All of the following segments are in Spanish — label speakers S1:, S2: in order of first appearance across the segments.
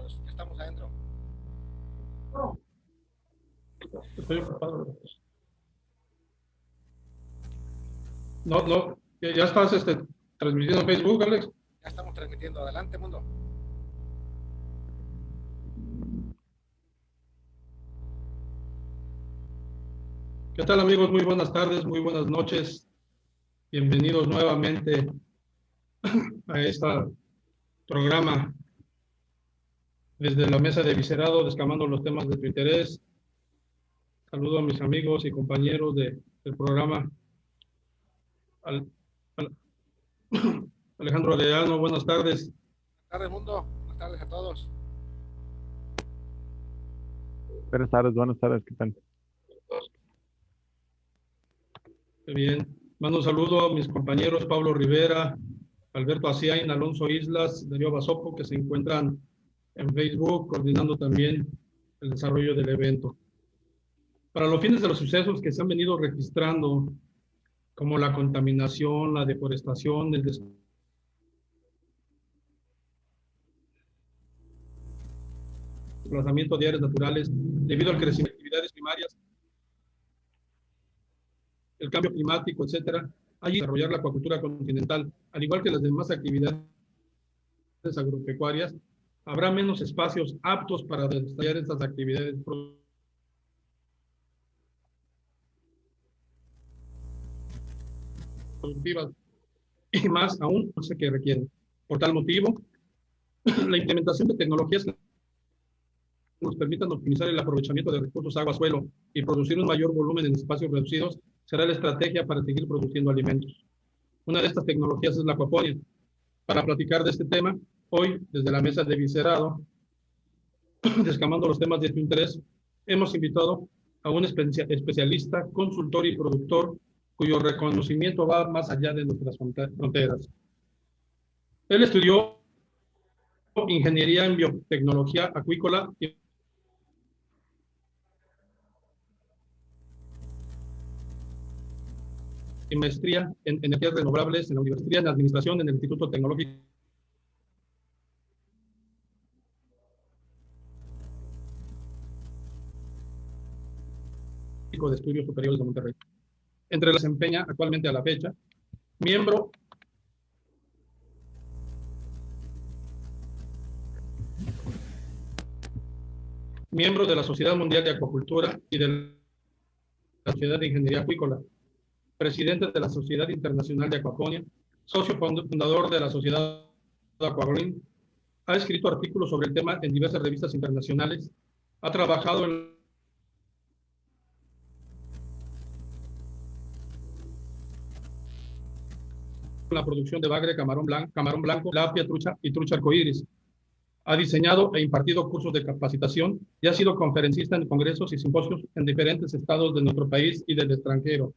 S1: Carlos, ya estamos adentro.
S2: Estoy ocupado. No, ya estás transmitiendo en Facebook, Alex.
S1: Ya estamos transmitiendo. Adelante, mundo.
S2: ¿Qué tal, amigos? Muy buenas tardes, muy buenas noches. Bienvenidos nuevamente a este programa desde la mesa de Viscerado, descamando los temas de tu interés. Saludo a mis amigos y compañeros del programa. Al- Alejandro Leano, buenas tardes.
S1: Buenas tardes, mundo. Buenas tardes a todos.
S3: Buenas tardes, ¿qué tal?
S2: Qué bien. Mando un saludo a mis compañeros Pablo Rivera, Alberto Aciain, Alonso Islas, Darío Basopo, que se encuentran en Facebook coordinando también el desarrollo del evento. Para los fines de los sucesos que se han venido registrando, como la contaminación, la deforestación, el desplazamiento de áreas naturales debido al crecimiento de actividades primarias, el cambio climático, etcétera, hay que desarrollar la acuacultura continental, al igual que las demás actividades agropecuarias. Habrá menos espacios aptos para desarrollar estas actividades productivas y más aún no sé qué requieren. Por tal motivo, la implementación de tecnologías que nos permitan optimizar el aprovechamiento de recursos agua-suelo y producir un mayor volumen en espacios reducidos será la estrategia para seguir produciendo alimentos. Una de estas tecnologías es la acuaponia. Para platicar de este tema, hoy, desde la mesa de Viscerado, descamando los temas de tu interés, hemos invitado a un especialista, consultor y productor cuyo reconocimiento va más allá de nuestras fronteras. Él estudió ingeniería en biotecnología acuícola y maestría en energías renovables en la Universidad de Administración en el Instituto Tecnológico de Estudios Superiores de Monterrey. Entre las desempeña actualmente a la fecha, miembro de la Sociedad Mundial de Acuacultura y de la Sociedad de Ingeniería Acuícola, presidente de la Sociedad Internacional de Acuaponia, socio fundador de la Sociedad Aquagreen. Ha escrito artículos sobre el tema en diversas revistas internacionales, ha trabajado en la producción de bagre, camarón blanco, tilapia, trucha y trucha arcoíris. Ha diseñado e impartido cursos de capacitación y ha sido conferencista en congresos y simposios en diferentes estados de nuestro país y del extranjero.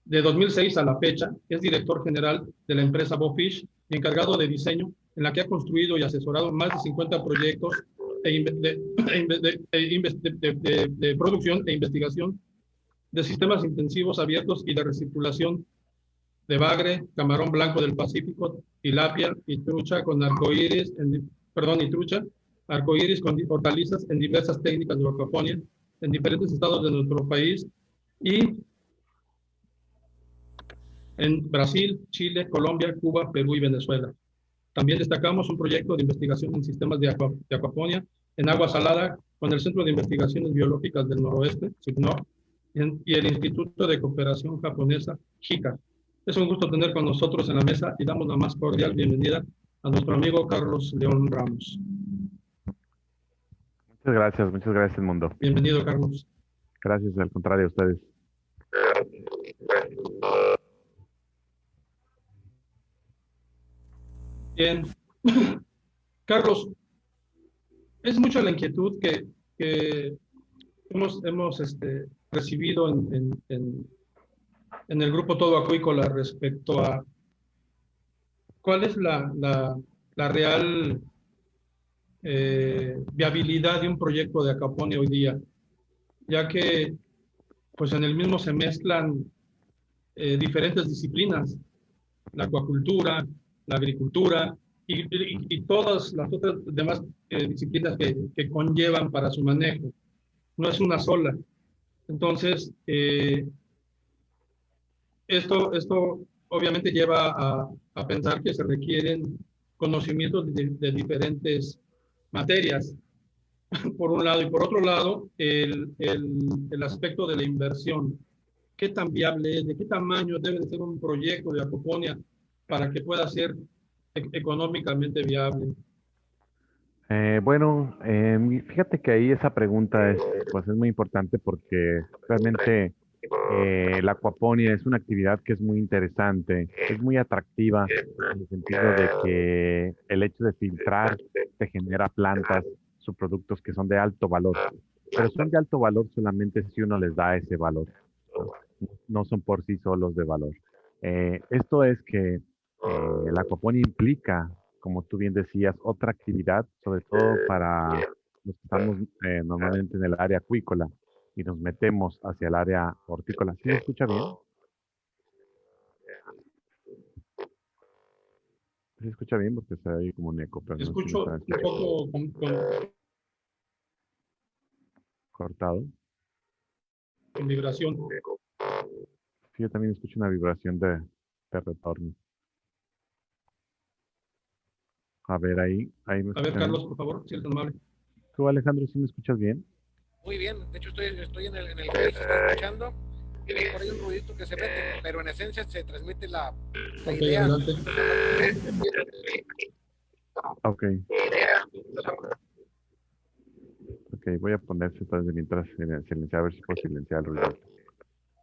S2: De 2006 a la fecha, es director general de la empresa Bofish y encargado de diseño, en la que ha construido y asesorado más de 50 proyectos de producción e investigación de sistemas intensivos abiertos y de recirculación de bagre, camarón blanco del Pacífico, tilapia y trucha con arcoíris, arcoíris con hortalizas en diversas técnicas de acuaponia en diferentes estados de nuestro país y en Brasil, Chile, Colombia, Cuba, Perú y Venezuela. También destacamos un proyecto de investigación en sistemas de acuaponia en agua salada con el Centro de Investigaciones Biológicas del Noroeste, CIPNOR, y el Instituto de Cooperación Japonesa, JICA. Es un gusto tener con nosotros en la mesa y damos la más cordial bienvenida a nuestro amigo Carlos León Ramos.
S3: Muchas gracias, mundo.
S2: Bienvenido, Carlos.
S3: Gracias, al contrario, a ustedes.
S2: Bien. Carlos, es mucha la inquietud que hemos recibido en el grupo Todo Acuícola respecto a cuál es la real viabilidad de un proyecto de acuaponia hoy día, ya que pues en el mismo se mezclan diferentes disciplinas, la acuacultura, la agricultura, y todas las otras demás disciplinas que conllevan para su manejo. No es una sola. Entonces, esto obviamente lleva a pensar que se requieren conocimientos de diferentes materias, por un lado, y por otro lado, el aspecto de la inversión. ¿Qué tan viable es? ¿De qué tamaño debe de ser un proyecto de acuaponia para que pueda ser económicamente viable?
S3: Bueno, fíjate que ahí esa pregunta pues es muy importante porque realmente la acuaponia es una actividad que es muy interesante, es muy atractiva en el sentido de que el hecho de filtrar te genera plantas, subproductos que son de alto valor, pero son de alto valor solamente si uno les da ese valor, ¿no? No son por sí solos de valor. Esto es que la acuaponia implica, como tú bien decías, otra actividad, sobre todo para los que estamos normalmente en el área acuícola y nos metemos hacia el área hortícola. ¿Sí me escucha bien? ¿Sí se escucha bien? Porque se oye como un eco, pero no sé si me
S2: Escucho
S3: está
S2: un
S3: escuchando
S2: poco
S3: cortado.
S2: con vibración.
S3: Sí, yo también escucho una vibración de retorno. A ver, ahí me
S2: A ver,
S3: escuchan bien.
S2: Carlos, por favor, si eres tan amable.
S3: ¿Tú, Alejandro, sí me escuchas bien?
S1: Muy bien, de hecho estoy en el Face, estoy escuchando. Y por ahí un ruidito que se mete, pero en esencia se transmite la
S2: Ok,
S1: idea.
S2: adelante.
S3: Ok, ok, voy a ponerse entonces mientras silenciar, a ver si puedo silenciar el ruido.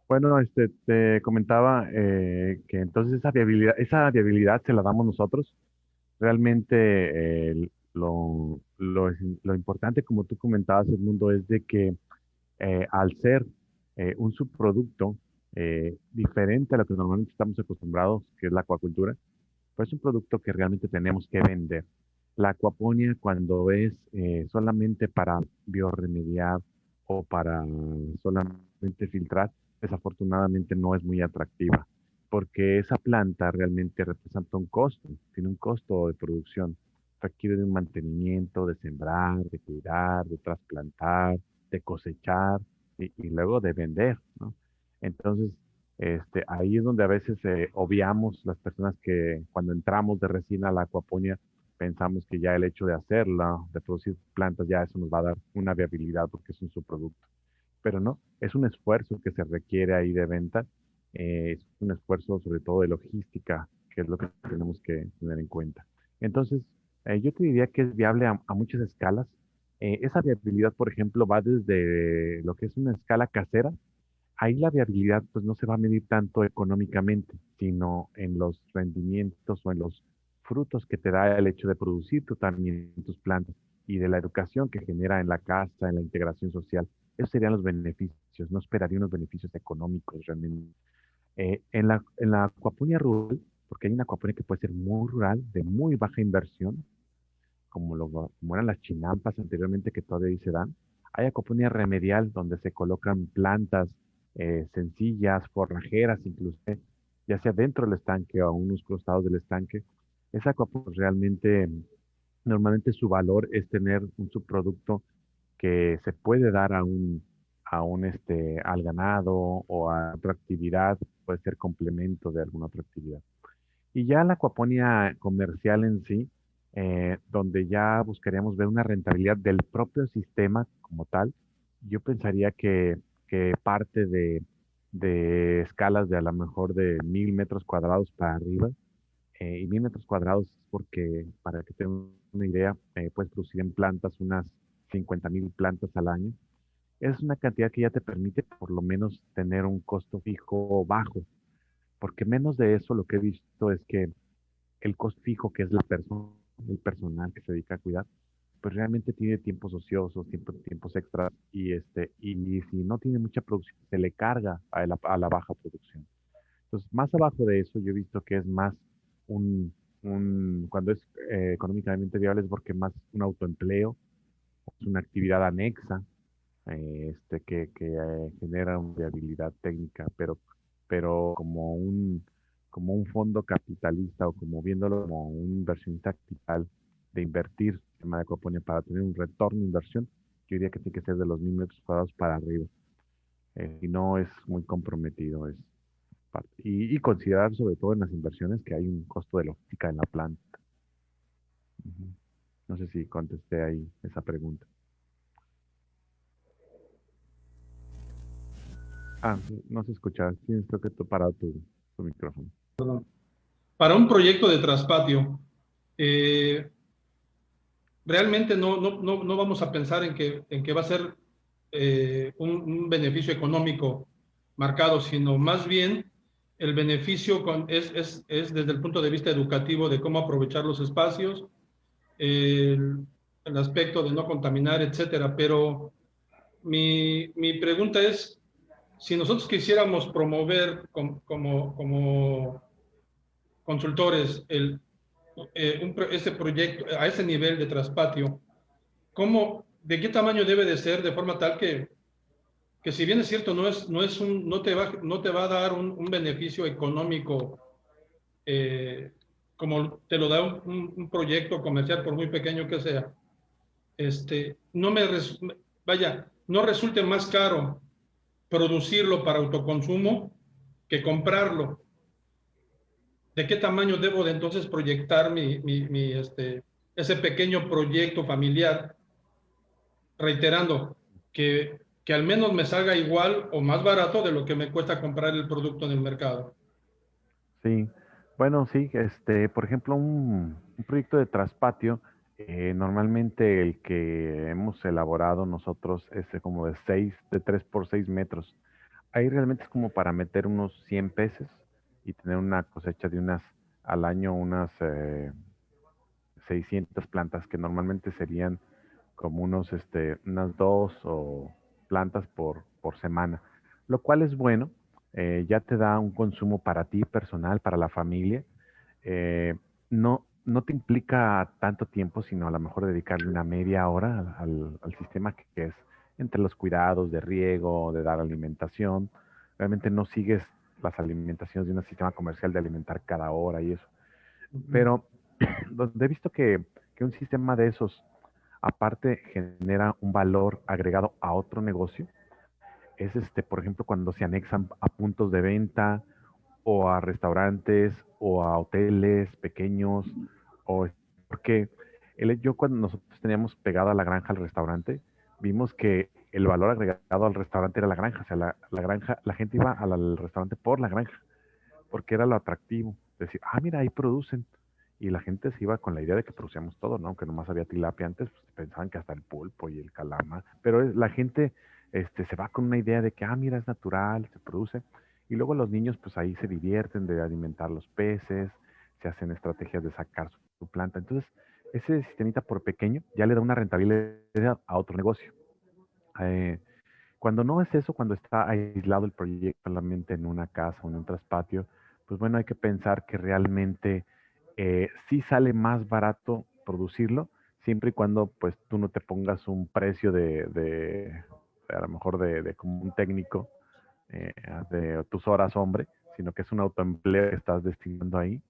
S3: Bueno, te comentaba que entonces esa viabilidad se la damos nosotros. Realmente lo importante, como tú comentabas, Edmundo, es de que al ser un subproducto diferente a lo que normalmente estamos acostumbrados, que es la acuacultura, pues es un producto que realmente tenemos que vender. La acuaponia, cuando es solamente para biorremediar o para solamente filtrar, desafortunadamente no es muy atractiva, porque esa planta realmente representa un costo, tiene un costo de producción, requiere de un mantenimiento, de sembrar, de cuidar, de trasplantar, de cosechar y luego de vender, ¿no? Entonces, ahí es donde a veces obviamos las personas que cuando entramos de resina a la acuaponia pensamos que ya el hecho de hacerla, de producir plantas, ya eso nos va a dar una viabilidad porque es un subproducto. Pero no, es un esfuerzo que se requiere ahí de venta, es un esfuerzo sobre todo de logística, que es lo que tenemos que tener en cuenta. Entonces, yo te diría que es viable a muchas escalas. Esa viabilidad, por ejemplo, va desde lo que es una escala casera. Ahí la viabilidad pues no se va a medir tanto económicamente, sino en los rendimientos o en los frutos que te da el hecho de producir tú también tus plantas y de la educación que genera en la casa, en la integración social. Esos serían los beneficios. No esperaría unos beneficios económicos realmente. En la acuaponía rural, porque hay una acuaponía que puede ser muy rural, de muy baja inversión, como eran las chinampas anteriormente que todavía ahí se dan. Hay acuaponía remedial donde se colocan plantas sencillas, forrajeras incluso, ya sea dentro del estanque o a unos costados del estanque. Esa acuaponía realmente, normalmente su valor es tener un subproducto que se puede dar al ganado o a otra actividad, puede ser complemento de alguna otra actividad. Y ya la acuaponía comercial en sí, donde ya buscaríamos ver una rentabilidad del propio sistema como tal, yo pensaría que parte de escalas de a lo mejor de 1.000 metros cuadrados para arriba, y 1.000 metros cuadrados es porque, para que tengan una idea, puedes producir en plantas unas 50.000 plantas al año. Es una cantidad que ya te permite por lo menos tener un costo fijo bajo, porque menos de eso lo que he visto es que el costo fijo, que es la persona, el personal que se dedica a cuidar, pues realmente tiene tiempos ociosos, tiempos extras, y si no tiene mucha producción, se le carga a la baja producción. Entonces, más abajo de eso, yo he visto que es más un, cuando es económicamente viable, es porque más un autoempleo, es una actividad anexa, que genera una viabilidad técnica, pero como como un fondo capitalista o como viéndolo como un inversionista capital de invertir en tema de acuaponía para tener un retorno de inversión, yo diría que tiene que ser de los 1.000 metros cuadrados para arriba. Y no es muy comprometido. Y considerar sobre todo en las inversiones que hay un costo de logística en la planta. Ujú. No sé si contesté ahí esa pregunta. No se escucha. Tienes creo que parado tu micrófono.
S2: Para un proyecto de traspatio, realmente no vamos a pensar en que va a ser un beneficio económico marcado, sino más bien el beneficio es desde el punto de vista educativo de cómo aprovechar los espacios, el aspecto de no contaminar, etcétera. Pero mi pregunta es, si nosotros quisiéramos promover como consultores este proyecto a ese nivel de traspatio, ¿de qué tamaño debe de ser de forma tal que si bien es cierto, no te va a dar un beneficio económico como te lo da un proyecto comercial, por muy pequeño que sea, no no resulte más caro producirlo para autoconsumo que comprarlo? ¿De qué tamaño debo de entonces proyectar ese pequeño proyecto familiar, reiterando que al menos me salga igual o más barato de lo que me cuesta comprar el producto en el mercado?
S3: Sí, bueno, sí, por ejemplo, un proyecto de traspatio, normalmente el que hemos elaborado nosotros es como de 3 por 6 metros. Ahí realmente es como para meter unos 100 peces y tener una cosecha de al año unas 600 plantas, que normalmente serían como unas dos o plantas por semana, lo cual es bueno. Ya te da un consumo para ti personal, para la familia. No te implica tanto tiempo, sino a lo mejor dedicarle una media hora al sistema que es entre los cuidados de riego, de dar alimentación. Realmente no sigues las alimentaciones de un sistema comercial de alimentar cada hora y eso. Pero donde he visto que un sistema de esos, aparte, genera un valor agregado a otro negocio, es por ejemplo, cuando se anexan a puntos de venta o a restaurantes o a hoteles pequeños, o porque yo cuando nosotros teníamos pegado a la granja al restaurante, vimos que el valor agregado al restaurante era la granja, o sea, la granja, la gente iba al restaurante por la granja, porque era lo atractivo. Decir, mira, ahí producen. Y la gente se iba con la idea de que producíamos todo, ¿no? Aunque nomás había tilapia antes, pues pensaban que hasta el pulpo y el calama. Pero la gente se va con una idea de que, mira, es natural, se produce. Y luego los niños, pues ahí se divierten de alimentar los peces, se hacen estrategias de sacar su planta. Entonces, ese sistemita por pequeño ya le da una rentabilidad a otro negocio. Eh, Cuando no es eso, cuando está aislado el proyecto solamente en una casa o en un traspatio, pues bueno, hay que pensar que realmente sí sale más barato producirlo, siempre y cuando pues tú no te pongas un precio a lo mejor de como un técnico de tus horas hombre, sino que es un autoempleo que estás destinando ahí,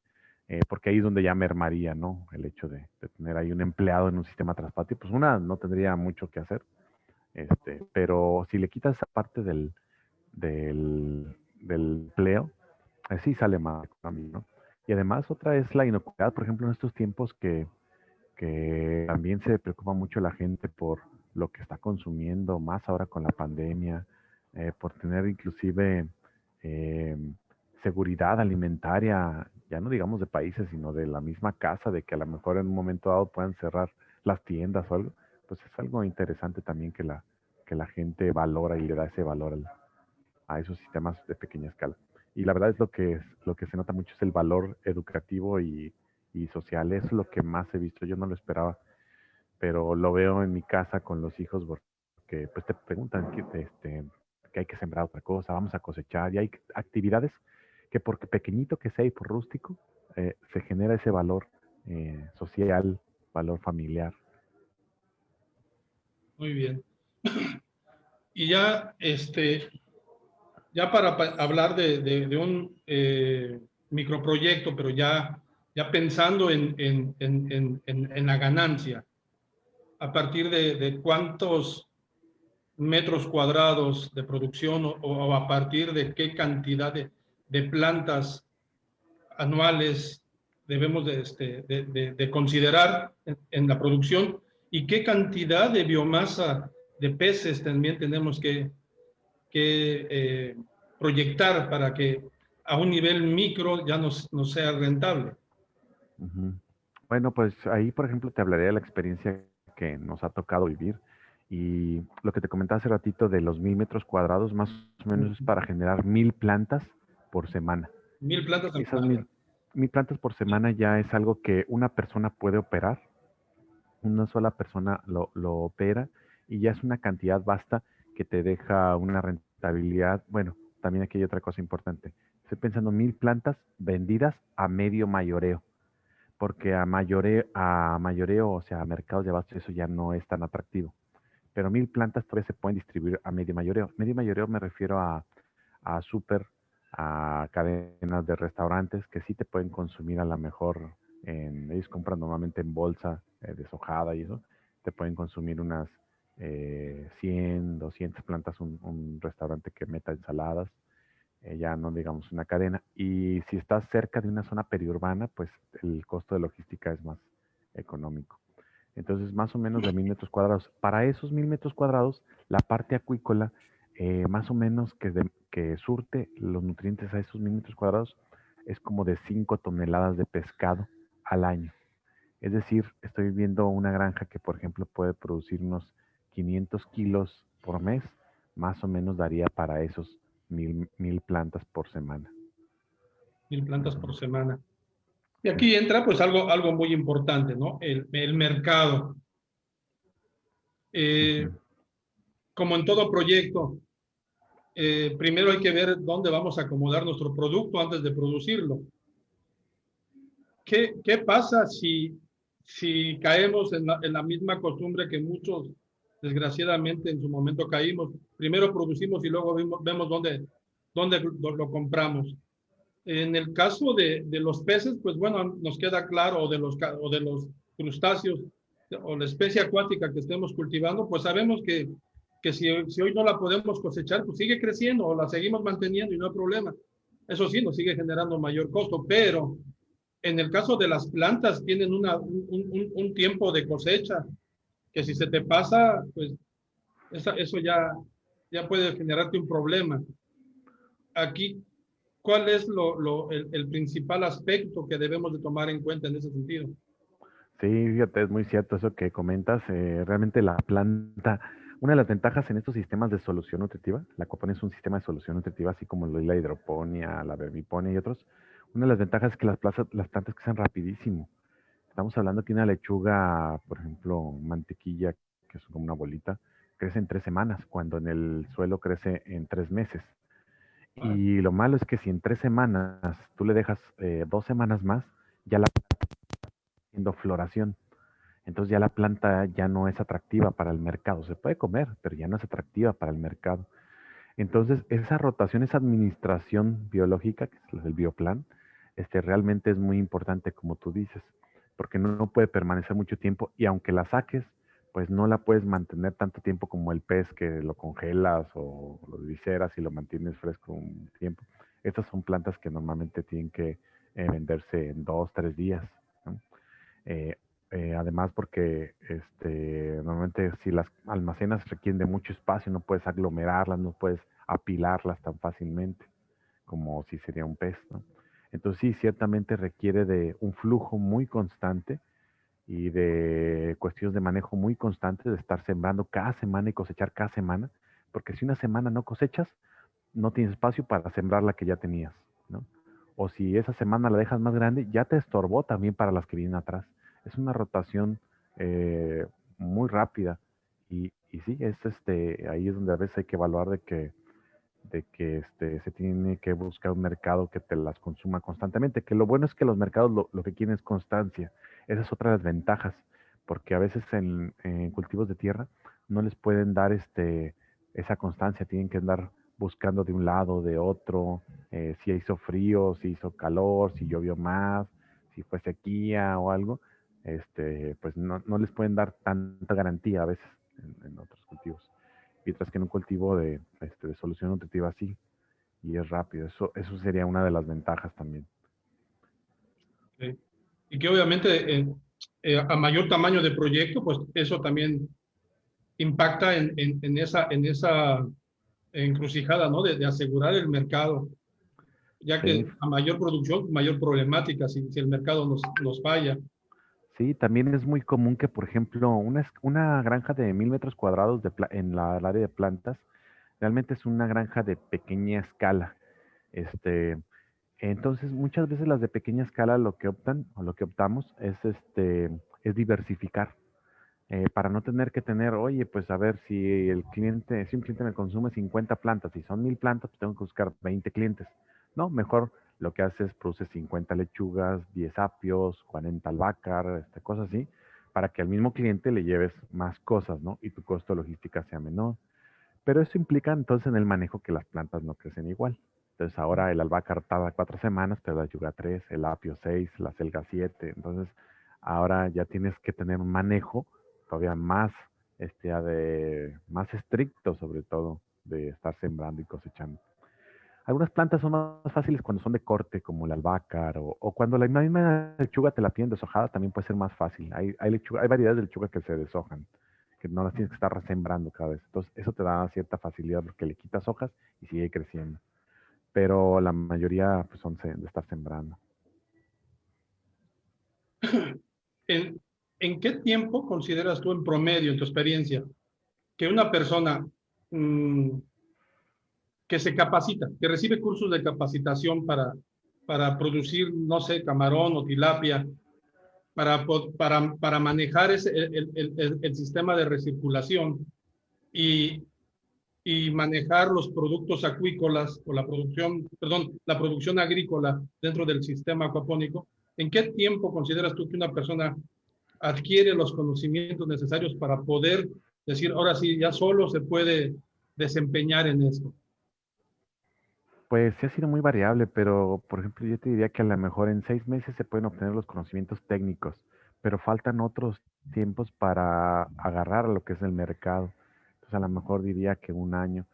S3: porque ahí es donde ya mermaría, ¿no? El hecho de tener ahí un empleado en un sistema traspatio, pues no tendría mucho que hacer. Pero si le quitas esa parte del empleo, sí sale más económico, ¿no? Y además otra es la inocuidad, por ejemplo, en estos tiempos que también se preocupa mucho la gente por lo que está consumiendo, más ahora con la pandemia, por tener inclusive eh, seguridad alimentaria, ya no digamos de países, sino de la misma casa, de que a lo mejor en un momento dado puedan cerrar las tiendas o algo, pues es algo interesante también que la gente valora y le da ese valor a esos sistemas de pequeña escala. Y la verdad es lo que se nota mucho es el valor educativo y social. Eso es lo que más he visto. Yo no lo esperaba, pero lo veo en mi casa con los hijos porque pues te preguntan que hay que sembrar otra cosa, vamos a cosechar y hay actividades que porque pequeñito que sea y por rústico, se genera ese valor social, valor familiar.
S2: Muy bien. Y ya, ya para hablar de un microproyecto, pero ya pensando en la ganancia, a partir de cuántos metros cuadrados de producción o a partir de qué cantidad de plantas anuales debemos de considerar en la producción y qué cantidad de biomasa de peces también tenemos que proyectar para que a un nivel micro ya no sea rentable.
S3: Ujú. Bueno, pues ahí, por ejemplo, te hablaré de la experiencia que nos ha tocado vivir. Y lo que te comentaba hace ratito de los 1000 metros cuadrados, más o menos es para generar 1000 plantas por semana.
S2: 1000 plantas
S3: Esas
S2: anuales.
S3: 1000 plantas por semana ya es algo que una persona puede operar, una sola persona lo opera y ya es una cantidad vasta que te deja una rentabilidad. Bueno, también aquí hay otra cosa importante. Estoy pensando 1000 plantas vendidas a medio mayoreo, porque a mayoreo, o sea, a mercados de abasto, eso ya no es tan atractivo. Pero 1000 plantas todavía se pueden distribuir a medio mayoreo. Medio mayoreo me refiero a súper, a cadenas de restaurantes que sí te pueden consumir a lo mejor, ellos compran normalmente en bolsa deshojada y eso, te pueden consumir unas 100, 200 plantas un restaurante que meta ensaladas, ya no digamos una cadena. Y si estás cerca de una zona periurbana, pues el costo de logística es más económico. Entonces, más o menos de 1000 metros cuadrados. Para esos 1000 metros cuadrados, la parte acuícola, más o menos que surte los nutrientes a esos 1000 metros cuadrados, es como de 5 toneladas de pescado al año. Es decir, estoy viendo una granja que, por ejemplo, puede producir unos 500 kilos por mes, más o menos daría para esos 1000 plantas por semana.
S2: 1000 plantas
S3: Ujú.
S2: por semana. Y
S3: Sí.
S2: aquí entra pues algo muy importante, ¿no? El mercado. Eh,
S3: Ujú.
S2: Como en todo proyecto, primero hay que ver dónde vamos a acomodar nuestro producto antes de producirlo. ¿Qué pasa si caemos en la misma costumbre que muchos, desgraciadamente, en su momento caímos? Primero producimos y luego vemos dónde lo compramos. En el caso de los peces, pues bueno, nos queda claro, o de los crustáceos, o la especie acuática que estemos cultivando, pues sabemos que si hoy no la podemos cosechar, pues sigue creciendo o la seguimos manteniendo y no hay problema. Eso sí, nos sigue generando mayor costo, pero en el caso de las plantas tienen un tiempo de cosecha que si se te pasa, pues eso ya puede generarte un problema. Aquí, ¿cuál es el principal aspecto que debemos de tomar en cuenta en ese sentido?
S3: Sí, fíjate, es muy cierto eso que comentas. Realmente la planta, una de las ventajas en estos sistemas de solución nutritiva, la aquaponía es un sistema de solución nutritiva, así como lo es la hidroponía, la vermiponía y otros. Una de las ventajas es que las plantas crecen rapidísimo. Estamos hablando que una lechuga, por ejemplo, mantequilla, que es como una bolita, crece en 3 semanas, cuando en el suelo crece en 3 meses. Y lo malo es que si en 3 semanas tú le dejas 2 semanas más, ya la haciendo floración. Entonces ya la planta ya no es atractiva para el mercado. Se puede comer, pero ya no es atractiva para el mercado. Entonces esa rotación, esa administración biológica, que es el bioplan, realmente es muy importante, como tú dices, porque no puede permanecer mucho tiempo y aunque la saques, pues no la puedes mantener tanto tiempo como el pez que lo congelas o lo visceras y lo mantienes fresco un tiempo. Estas son plantas que normalmente tienen que venderse en 2, 3 días, ¿no? Eh, Además, porque normalmente si las almacenas requieren de mucho espacio, no puedes aglomerarlas, no puedes apilarlas tan fácilmente como si sería un pez, ¿no? Entonces sí, ciertamente requiere de un flujo muy constante y de cuestiones de manejo muy constantes, de estar sembrando cada semana y cosechar cada semana, porque si una semana no cosechas, no tienes espacio para sembrar la que ya tenías, ¿no? O si esa semana la dejas más grande, ya te estorbó también para las que vienen atrás. Es una rotación eh, muy rápida y sí, ahí es donde a veces hay que evaluar de que se tiene que buscar un mercado que te las consuma constantemente, que lo bueno es que los mercados lo que quieren es constancia. Esa es otra de las ventajas, porque a veces en cultivos de tierra no les pueden dar esa constancia, tienen que andar buscando de un lado, de otro, si hizo frío, si hizo calor, si llovió más, si fue sequía o algo, pues no les pueden dar tanta garantía a veces en otros cultivos. Mientras que en un cultivo de solución nutritiva sí, y es rápido. Eso sería una de las ventajas también.
S2: Y que obviamente a mayor tamaño de proyecto, pues eso también impacta en esa encrucijada, ¿no? De asegurar el mercado, ya
S3: Sí,
S2: que a mayor producción, mayor problemática si el mercado nos falla.
S3: sí, también es muy común que, por ejemplo, una granja de 1000 metros cuadrados en el área de plantas, realmente es una granja de pequeña escala. Este, entonces, muchas veces las de pequeña escala lo que optan o lo que optamos es diversificar. Para no tener que tener, oye, pues a ver si un cliente me consume 50 plantas y son 1000 plantas, pues tengo que buscar 20 clientes. No, mejor lo que haces es produce 50 lechugas, 10 apios, 40 albácar, cosas así, para que al mismo cliente le lleves más cosas, ¿no? Y tu costo de logística sea menor. Pero eso implica entonces en el manejo que las plantas no crecen igual. Entonces ahora el albahaca tarda 4 semanas, pero la yuga 3, el apio 6, la selga 7. Entonces ahora ya tienes que tener un manejo todavía más, más estricto, sobre todo, de estar sembrando y cosechando. Algunas plantas son más fáciles cuando son de corte, como el albácar, o cuando la misma lechuga te la piden deshojada, también puede ser más fácil. Hay variedades de lechuga que se deshojan, que no las tienes que estar resembrando cada vez. Entonces, eso te da cierta facilidad porque le quitas hojas y sigue creciendo. Pero la mayoría pues, son de estar sembrando.
S2: ¿En qué tiempo consideras tú en promedio, en tu experiencia, que una persona mm, que se capacita, que recibe cursos de capacitación para producir, no sé, camarón o tilapia, para manejar el sistema de recirculación y, y manejar los productos acuícolas o la producción, perdón, la producción agrícola dentro del sistema acuapónico? ¿En qué tiempo consideras tú que una persona adquiere los conocimientos necesarios para poder decir, ahora sí, ya solo se puede desempeñar en esto?
S3: Pues sí ha sido muy variable, pero por ejemplo yo te diría que a lo mejor en 6 meses se pueden obtener los conocimientos técnicos, pero faltan otros tiempos para agarrar a lo que es el mercado. Entonces a lo mejor diría que un año.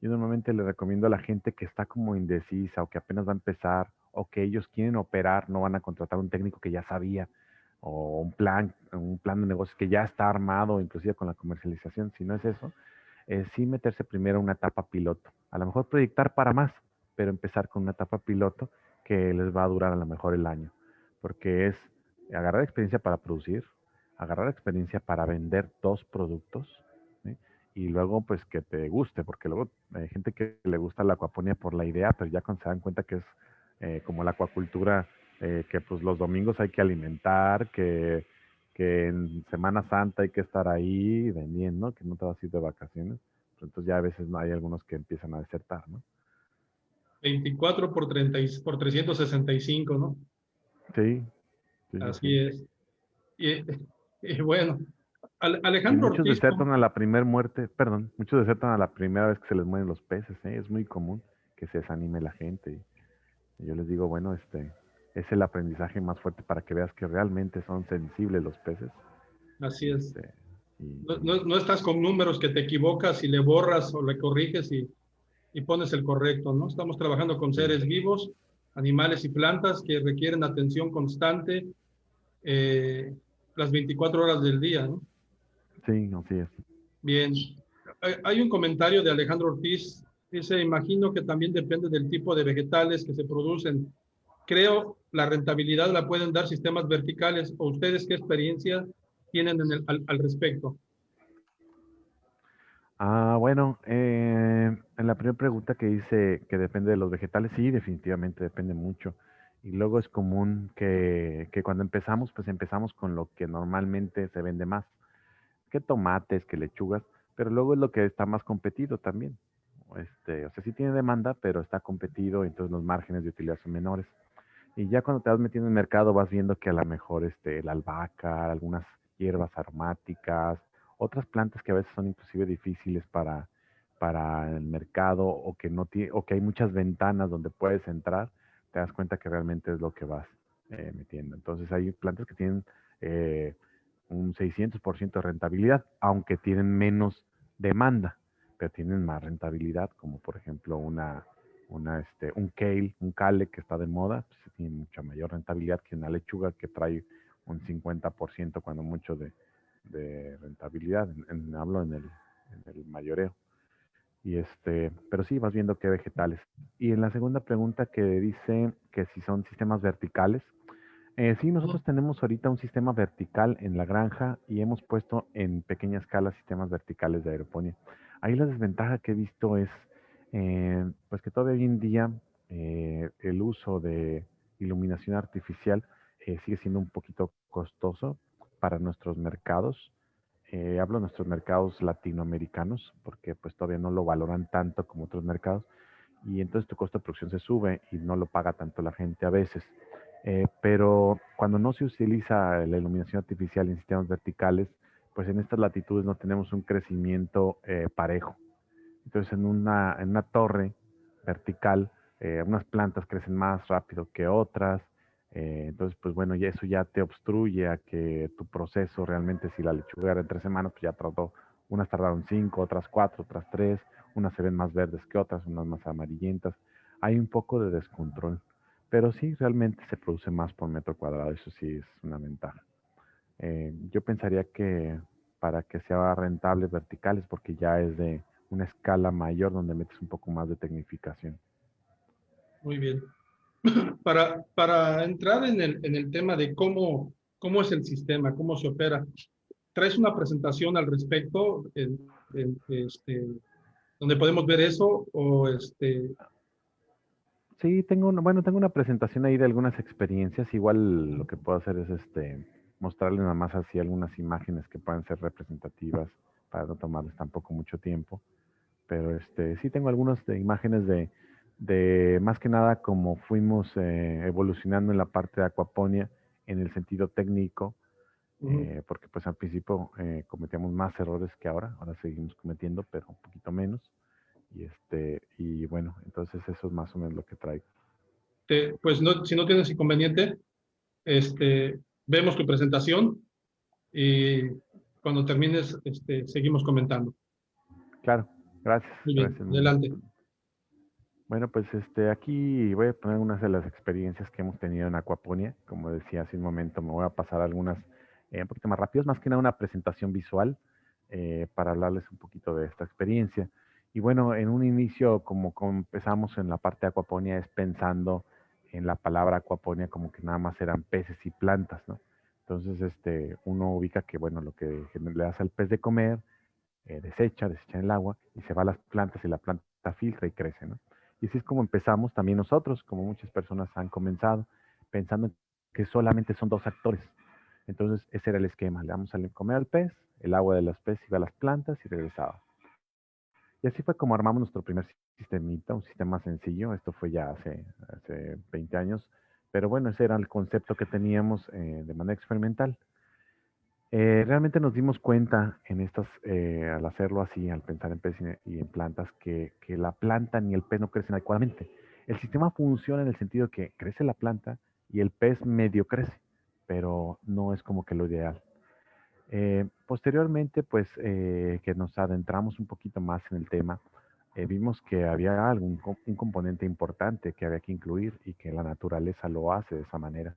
S3: Yo normalmente le recomiendo a la gente que está como indecisa o que apenas va a empezar o que ellos quieren operar, no van a contratar un técnico que ya sabía o un plan de negocios que ya está armado, inclusive con la comercialización. Si no es eso, sí meterse primero a una etapa piloto. A lo mejor proyectar para más, pero empezar con una etapa piloto que les va a durar a lo mejor el año, porque es agarrar experiencia para producir, agarrar experiencia para vender 2 productos, ¿sí? Y luego pues que te guste, porque luego hay gente que le gusta la acuaponía por la idea, pero ya cuando se dan cuenta que es como la acuacultura, que pues los domingos hay que alimentar, que en Semana Santa hay que estar ahí vendiendo, que no te vas a ir de vacaciones. Pero entonces ya a veces no hay algunos que empiezan a desertar, ¿no?
S2: 24 por 30, por 365, ¿no?
S3: Sí, sí, sí,
S2: Así
S3: sí.
S2: es. Y, y bueno,
S3: Y
S2: Alejandro
S3: muchos
S2: Ortiz,
S3: desertan a la primera muerte, perdón, muchos desertan a la primera vez que se les mueren los peces, ¿eh? Es muy común que se desanime la gente. Y yo les digo, bueno, es el aprendizaje más fuerte para que veas que realmente son sensibles los peces.
S2: así
S3: Y
S2: es.
S3: este, y,
S2: No estás con números que te equivocas y le borras o le corriges y pones el correcto, ¿no? Estamos trabajando con
S3: sí,
S2: seres vivos, animales y plantas que requieren atención constante eh, las 24 horas del día, ¿no?
S3: sí, así es.
S2: Bien. Hay un comentario de Alejandro Ortiz. Dice, imagino que también depende del tipo de vegetales que se producen. Creo la rentabilidad la pueden dar sistemas verticales. ¿O ustedes qué experiencia tienen al respecto?
S3: Bueno, en la primera pregunta que dice que depende de los vegetales, sí, definitivamente depende mucho. Y luego es común que cuando empezamos, pues empezamos con lo que normalmente se vende más, que tomates, que lechugas, pero luego es lo que está más competido también. O sea, sí tiene demanda, pero está competido, entonces los márgenes de utilidad son menores. Y ya cuando te vas metiendo en el mercado vas viendo que a lo mejor la albahaca, algunas hierbas aromáticas, otras plantas que a veces son inclusive difíciles para el mercado o que no o que hay muchas ventanas donde puedes entrar, te das cuenta que realmente es lo que vas metiendo. Entonces hay plantas que tienen un 600% de rentabilidad, aunque tienen menos demanda, pero tienen más rentabilidad, como por ejemplo un kale, un kale que está de moda, pues tiene mucha mayor rentabilidad que una lechuga que trae un 50% cuando mucho de rentabilidad. Hablo en el mayoreo. Pero sí, vas viendo qué vegetales. Y en la segunda pregunta que dice que si son sistemas verticales, sí, nosotros tenemos ahorita un sistema vertical en la granja y hemos puesto en pequeña escala sistemas verticales de aeroponía. Ahí la desventaja que he visto es, pues que todavía hoy en día el uso de iluminación artificial sigue siendo un poquito costoso para nuestros mercados. Hablo de nuestros mercados latinoamericanos porque pues todavía no lo valoran tanto como otros mercados y entonces tu costo de producción se sube y no lo paga tanto la gente a veces. Pero cuando no se utiliza la iluminación artificial en sistemas verticales, pues en estas latitudes no tenemos un crecimiento parejo. Entonces en una torre vertical, unas plantas crecen más rápido que otras. Entonces, pues bueno, y eso ya te obstruye a que tu proceso realmente, si la lechuga era en 3 semanas, pues ya tardó, unas tardaron 5, otras 4, otras 3, unas se ven más verdes que otras, unas más amarillentas. Hay un poco de descontrol, pero sí, realmente se produce más por metro cuadrado, eso sí es una ventaja. Yo pensaría que para que sea rentables verticales, porque ya es de una escala mayor donde metes un poco más de tecnificación.
S2: Muy bien. Para entrar en el tema de cómo es el sistema, cómo se opera, ¿traes una presentación al respecto donde podemos ver eso?
S3: Sí, tengo una presentación ahí de algunas experiencias. Igual lo que puedo hacer es mostrarles nada más así algunas imágenes que puedan ser representativas para no tomarles tampoco mucho tiempo. Pero sí tengo algunas imágenes de más que nada cómo fuimos evolucionando en la parte de acuaponía en el sentido técnico, porque pues al principio cometíamos más errores que ahora seguimos cometiendo, pero un poquito menos. Y bueno, entonces eso es más o menos lo que traigo.
S2: Pues no, si no tienes inconveniente, vemos tu presentación y cuando termines, seguimos comentando.
S3: Claro, gracias,
S2: Muy bien,
S3: gracias.
S2: adelante.
S3: Bueno, pues aquí voy a poner unas de las experiencias que hemos tenido en Acuaponia. Como decía hace un momento, me voy a pasar algunas un poquito más rápidas, más que nada una presentación visual para hablarles un poquito de esta experiencia. Y bueno, en un inicio, como empezamos en la parte de Acuaponia, es pensando en la palabra Acuaponia como que nada más eran peces y plantas, ¿no? Entonces, uno ubica que, bueno, lo que le das al pez de comer, desecha en el agua y se va a las plantas y la planta filtra y crece, ¿no? Y así es como empezamos también nosotros, como muchas personas han comenzado, pensando que solamente son dos actores. Entonces, ese era el esquema. Le damos a comer al pez, el agua de los peces iba a las plantas y regresaba. Y así fue como armamos nuestro primer sistemita, un sistema sencillo. Esto fue ya hace 20 años. Pero bueno, ese era el concepto que teníamos de manera experimental. Realmente nos dimos cuenta al hacerlo así, al pensar en peces y en plantas, que la planta ni el pez no crecen adecuadamente. El sistema funciona en el sentido que crece la planta y el pez medio crece, pero no es como que lo ideal. Posteriormente, pues que nos adentramos un poquito más en el tema, vimos que había un componente importante que había que incluir y que la naturaleza lo hace de esa manera,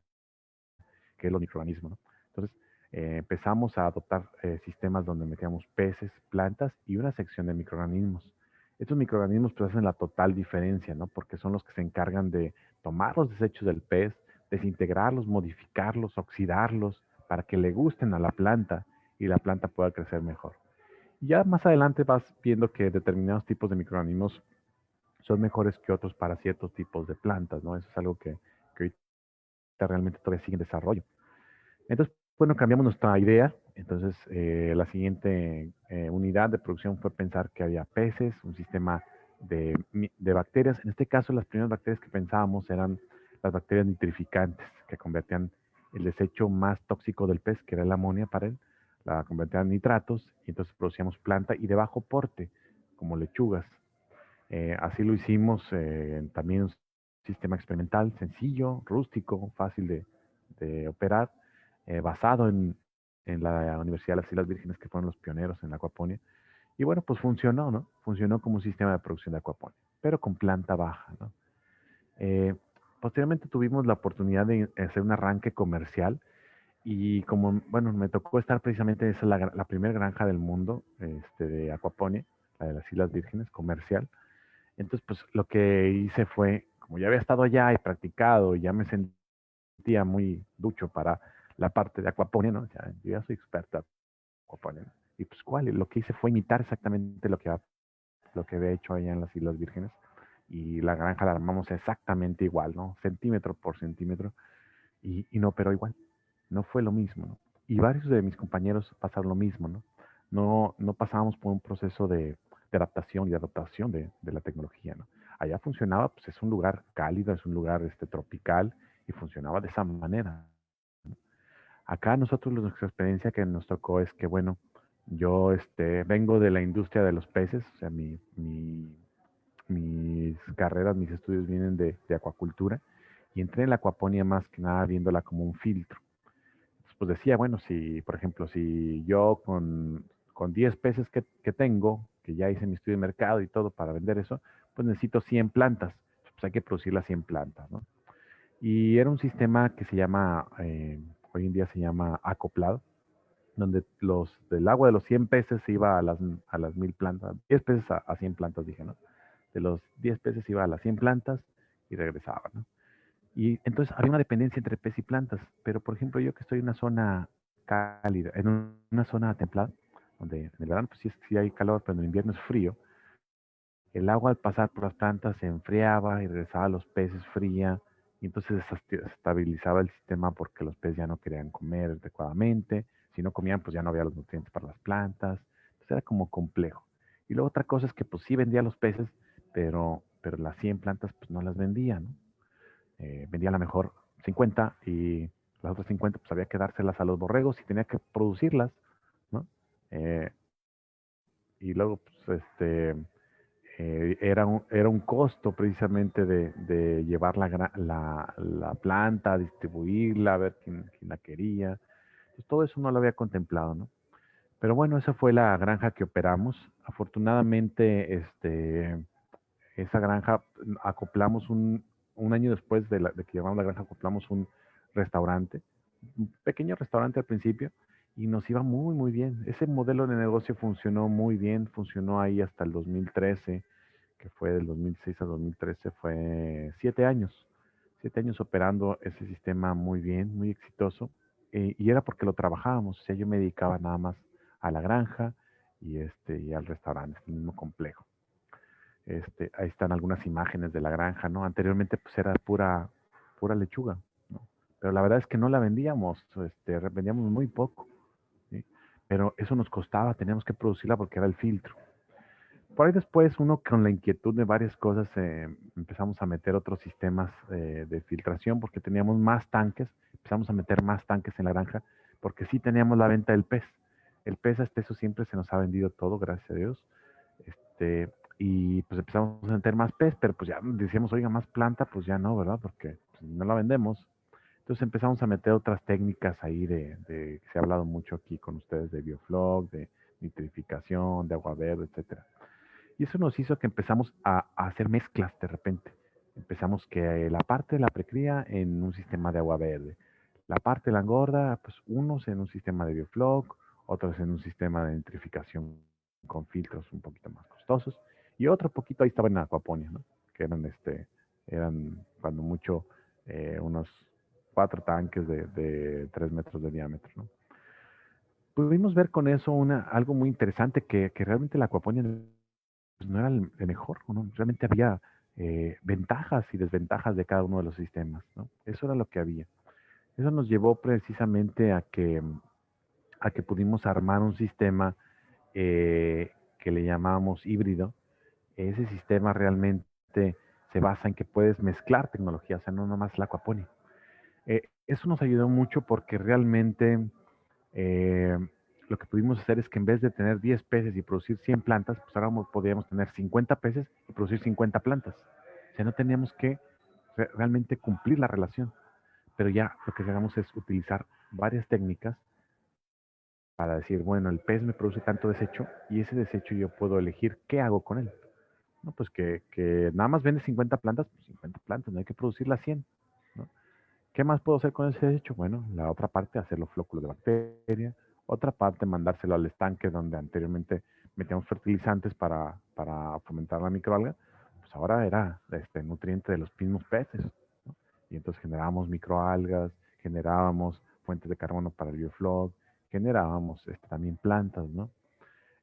S3: que es los microorganismos, ¿no? Entonces, empezamos a adoptar sistemas donde metíamos peces, plantas y una sección de microorganismos. Estos microorganismos pues hacen la total diferencia, ¿no? Porque son los que se encargan de tomar los desechos del pez, desintegrarlos, modificarlos, oxidarlos, para que le gusten a la planta y la planta pueda crecer mejor. Y ya más adelante vas viendo que determinados tipos de microorganismos son mejores que otros para ciertos tipos de plantas, ¿no? Eso es algo que ahorita realmente todavía sigue en desarrollo. Entonces, bueno, cambiamos nuestra idea. Entonces, la siguiente unidad de producción fue pensar que había peces, un sistema de bacterias. En este caso, las primeras bacterias que pensábamos eran las bacterias nitrificantes, que convertían el desecho más tóxico del pez, que era el amonio para él, la convertían en nitratos, y entonces producíamos planta y de bajo porte, como lechugas. Así lo hicimos también un sistema experimental sencillo, rústico, fácil de operar, basado en la Universidad de las Islas Vírgenes, que fueron los pioneros en la acuaponía. Y bueno, pues funcionó, ¿no? Funcionó como un sistema de producción de acuaponía, pero con planta baja, ¿no? Eh, Posteriormente tuvimos la oportunidad de hacer un arranque comercial y como, bueno, me tocó estar precisamente, esa es la primera granja del mundo de acuaponía, la de las Islas Vírgenes, comercial. Entonces, pues lo que hice fue, como ya había estado allá y practicado, y ya me sentía muy ducho para la parte de acuaponía, ¿no? Yo ya soy experta en acuaponía, ¿no? Y pues, ¿cuál? Lo que hice fue imitar exactamente lo que había hecho allá en las Islas Vírgenes. Y la granja la armamos exactamente igual, ¿no? Centímetro por centímetro. Y no operó igual. No fue lo mismo, ¿no? Y varios de mis compañeros pasaron lo mismo, ¿no? No pasábamos por un proceso de adaptación y de adaptación de la tecnología, ¿no? Allá funcionaba, pues es un lugar cálido, es un lugar tropical y funcionaba de esa manera. Acá nosotros nuestra experiencia que nos tocó es que, bueno, yo vengo de la industria de los peces, o sea, mis carreras, mis estudios vienen de acuacultura y entré en la acuaponía más que nada viéndola como un filtro. Entonces, pues decía, bueno, si, por ejemplo, si yo con 10 peces que tengo, que ya hice mi estudio de mercado y todo para vender eso, pues necesito 100 plantas. Pues hay que producir las 100 plantas, ¿no? Y era un sistema que se llama, hoy en día se llama acoplado, donde del agua de los 100 peces se iba a las 1000 plantas, 10 peces a 100 plantas, dije, ¿no? De los 10 peces iba a las 100 plantas y regresaba, ¿no? Y entonces había una dependencia entre pez y plantas, pero por ejemplo yo que estoy en una zona cálida, una zona templada, donde en el verano pues sí hay calor, pero en el invierno es frío, el agua al pasar por las plantas se enfriaba y regresaba a los peces fría, y entonces desestabilizaba el sistema porque los peces ya no querían comer adecuadamente, si no comían pues ya no había los nutrientes para las plantas, entonces era como complejo. Y luego otra cosa es que pues sí vendía los peces, pero las 100 plantas pues no las vendía, ¿no? Vendía a lo mejor 50 y las otras 50 pues había que dárselas a los borregos y tenía que producirlas, ¿no? Eh, y luego pues era un costo precisamente de llevar la planta, distribuirla, a ver quién la quería. Entonces, todo eso no lo había contemplado, ¿no? Pero bueno, esa fue la granja que operamos. Afortunadamente, esa granja acoplamos un año después de que llevamos la granja, acoplamos un restaurante, un pequeño restaurante al principio, y nos iba muy, muy bien. Ese modelo de negocio funcionó muy bien, funcionó ahí hasta el 2013, que fue del 2006 al 2013, fue 7 años. 7 años operando ese sistema muy bien, muy exitoso, y era porque lo trabajábamos, o sea, yo me dedicaba nada más a la granja y al restaurante, el mismo complejo. Ahí están algunas imágenes de la granja, ¿no? Anteriormente pues era pura lechuga, ¿no? Pero la verdad es que no la vendíamos, vendíamos muy poco, ¿sí? Pero eso nos costaba, teníamos que producirla porque era el filtro. Por ahí después uno con la inquietud de varias cosas empezamos a meter otros sistemas de filtración porque teníamos más tanques, empezamos a meter más tanques en la granja porque sí teníamos la venta del pez. El pez hasta eso siempre se nos ha vendido todo, gracias a Dios. Este, y pues empezamos a meter más pez, pero pues ya decíamos, oiga, más planta, pues ya no, ¿verdad? Porque pues, no la vendemos. Entonces empezamos a meter otras técnicas ahí que se ha hablado mucho aquí con ustedes de bioflog, de nitrificación, de agua verde, etcétera. Y eso nos hizo que empezamos a hacer mezclas de repente. Empezamos que la parte de la precría en un sistema de agua verde, la parte de la engorda, pues unos en un sistema de bioflog, otros en un sistema de nitrificación con filtros un poquito más costosos, y otro poquito ahí estaba en acuaponia, ¿no? Que eran cuando mucho unos 4 tanques de 3 metros de diámetro, ¿no? Pudimos ver con eso algo muy interesante, que realmente la acuaponia pues, no era el mejor, ¿no? Realmente había ventajas y desventajas de cada uno de los sistemas, ¿no? Eso era lo que había. Eso nos llevó precisamente a que pudimos armar un sistema que le llamamos híbrido. Ese sistema realmente se basa en que puedes mezclar tecnología, o sea, no nomás la acuaponia. Eso nos ayudó mucho porque realmente lo que pudimos hacer es que en vez de tener 10 peces y producir 100 plantas, pues ahora podíamos tener 50 peces y producir 50 plantas. O sea, no teníamos que realmente cumplir la relación, pero ya lo que hagamos es utilizar varias técnicas para decir, bueno, el pez me produce tanto desecho y ese desecho yo puedo elegir qué hago con él. No, pues que nada más vende 50 plantas, pues 50 plantas, no hay que producir las 100, ¿no? ¿Qué más puedo hacer con ese desecho? Bueno, la otra parte, hacerlo flóculo de bacteria, otra parte, mandárselo al estanque donde anteriormente metíamos fertilizantes para fomentar la microalga, pues ahora era nutriente de los mismos peces, ¿no? Y entonces generábamos microalgas, generábamos fuentes de carbono para el bioflog, generábamos también plantas, ¿no?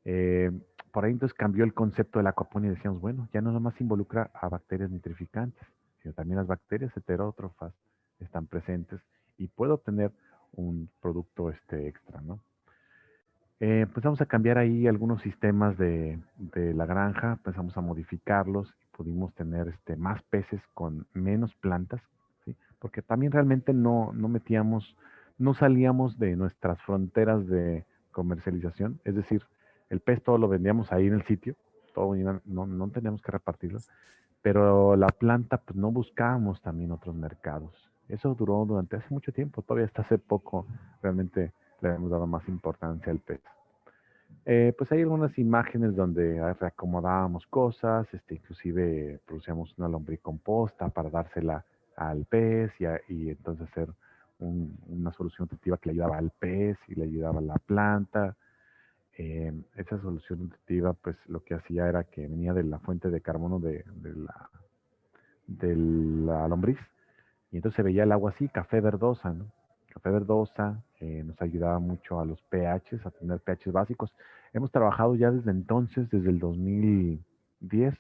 S3: Eh, por ahí entonces cambió el concepto de la aquaponía y decíamos, bueno, ya no nomás involucra a bacterias nitrificantes, sino también las bacterias heterótrofas están presentes y puedo obtener un producto extra, ¿no? Pues vamos a cambiar ahí algunos sistemas de la granja, empezamos a modificarlos y pudimos tener más peces con menos plantas, ¿sí? Porque también realmente no metíamos, no salíamos de nuestras fronteras de comercialización, es decir, el pez todo lo vendíamos ahí en el sitio, todo no teníamos que repartirlo, pero la planta pues no buscábamos también otros mercados. Eso duró durante hace mucho tiempo, todavía hasta hace poco realmente le hemos dado más importancia al pez. Pues hay algunas imágenes donde reacomodábamos cosas, inclusive producíamos una lombricomposta para dársela al pez y entonces hacer una solución nutritiva que le ayudaba al pez y le ayudaba a la planta. Esa solución nutritiva, pues lo que hacía era que venía de la fuente de carbono de la lombriz y entonces se veía el agua así, café verdosa, ¿no? Café verdosa, nos ayudaba mucho a los pHs, a tener pHs básicos. Hemos trabajado ya desde entonces, desde el 2010,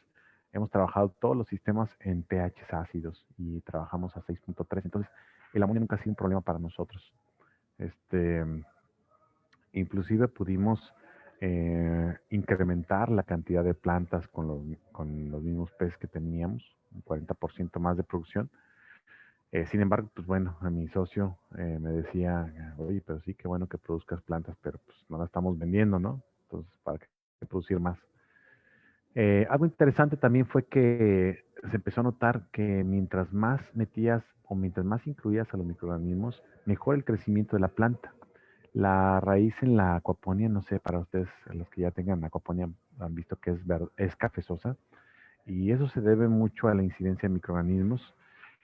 S3: hemos trabajado todos los sistemas en pHs ácidos y trabajamos a 6.3. Entonces, el amonio nunca ha sido un problema para nosotros. Inclusive pudimos incrementar la cantidad de plantas con los mismos peces que teníamos, un 40% más de producción. Sin embargo, pues bueno, a mi socio me decía, oye, pero sí, qué bueno que produzcas plantas, pero pues no las estamos vendiendo, ¿no? Entonces, ¿para qué producir más? Algo interesante también fue que se empezó a notar que mientras más metías o mientras más incluías a los microorganismos, mejor el crecimiento de la planta. La raíz en la acuaponía, no sé, para ustedes, los que ya tengan acuaponía, han visto que es cafezosa, y eso se debe mucho a la incidencia de microorganismos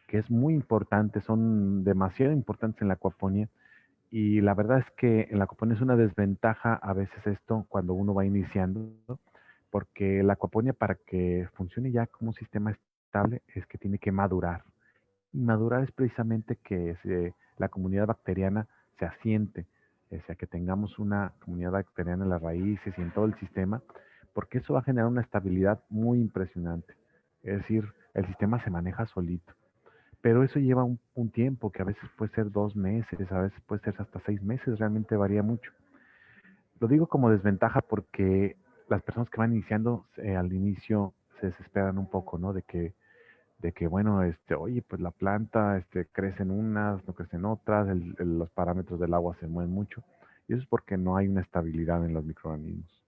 S3: que es muy importante, son demasiado importantes en la acuaponía. Y la verdad es que en la acuaponía es una desventaja a veces esto cuando uno va iniciando, ¿no? Porque la acuaponía para que funcione ya como un sistema estable es que tiene que madurar. Y madurar es precisamente que la comunidad bacteriana se asiente, o sea, que tengamos una comunidad bacteriana en las raíces y en todo el sistema, porque eso va a generar una estabilidad muy impresionante. Es decir, el sistema se maneja solito. Pero eso lleva un tiempo, que a veces puede ser 2 meses, a veces puede ser hasta 6 meses, realmente varía mucho. Lo digo como desventaja porque las personas que van iniciando al inicio se desesperan un poco, ¿no? De que bueno, oye, pues la planta, crecen unas, no crecen otras, los parámetros del agua se mueven mucho. Y eso es porque no hay una estabilidad en los microorganismos.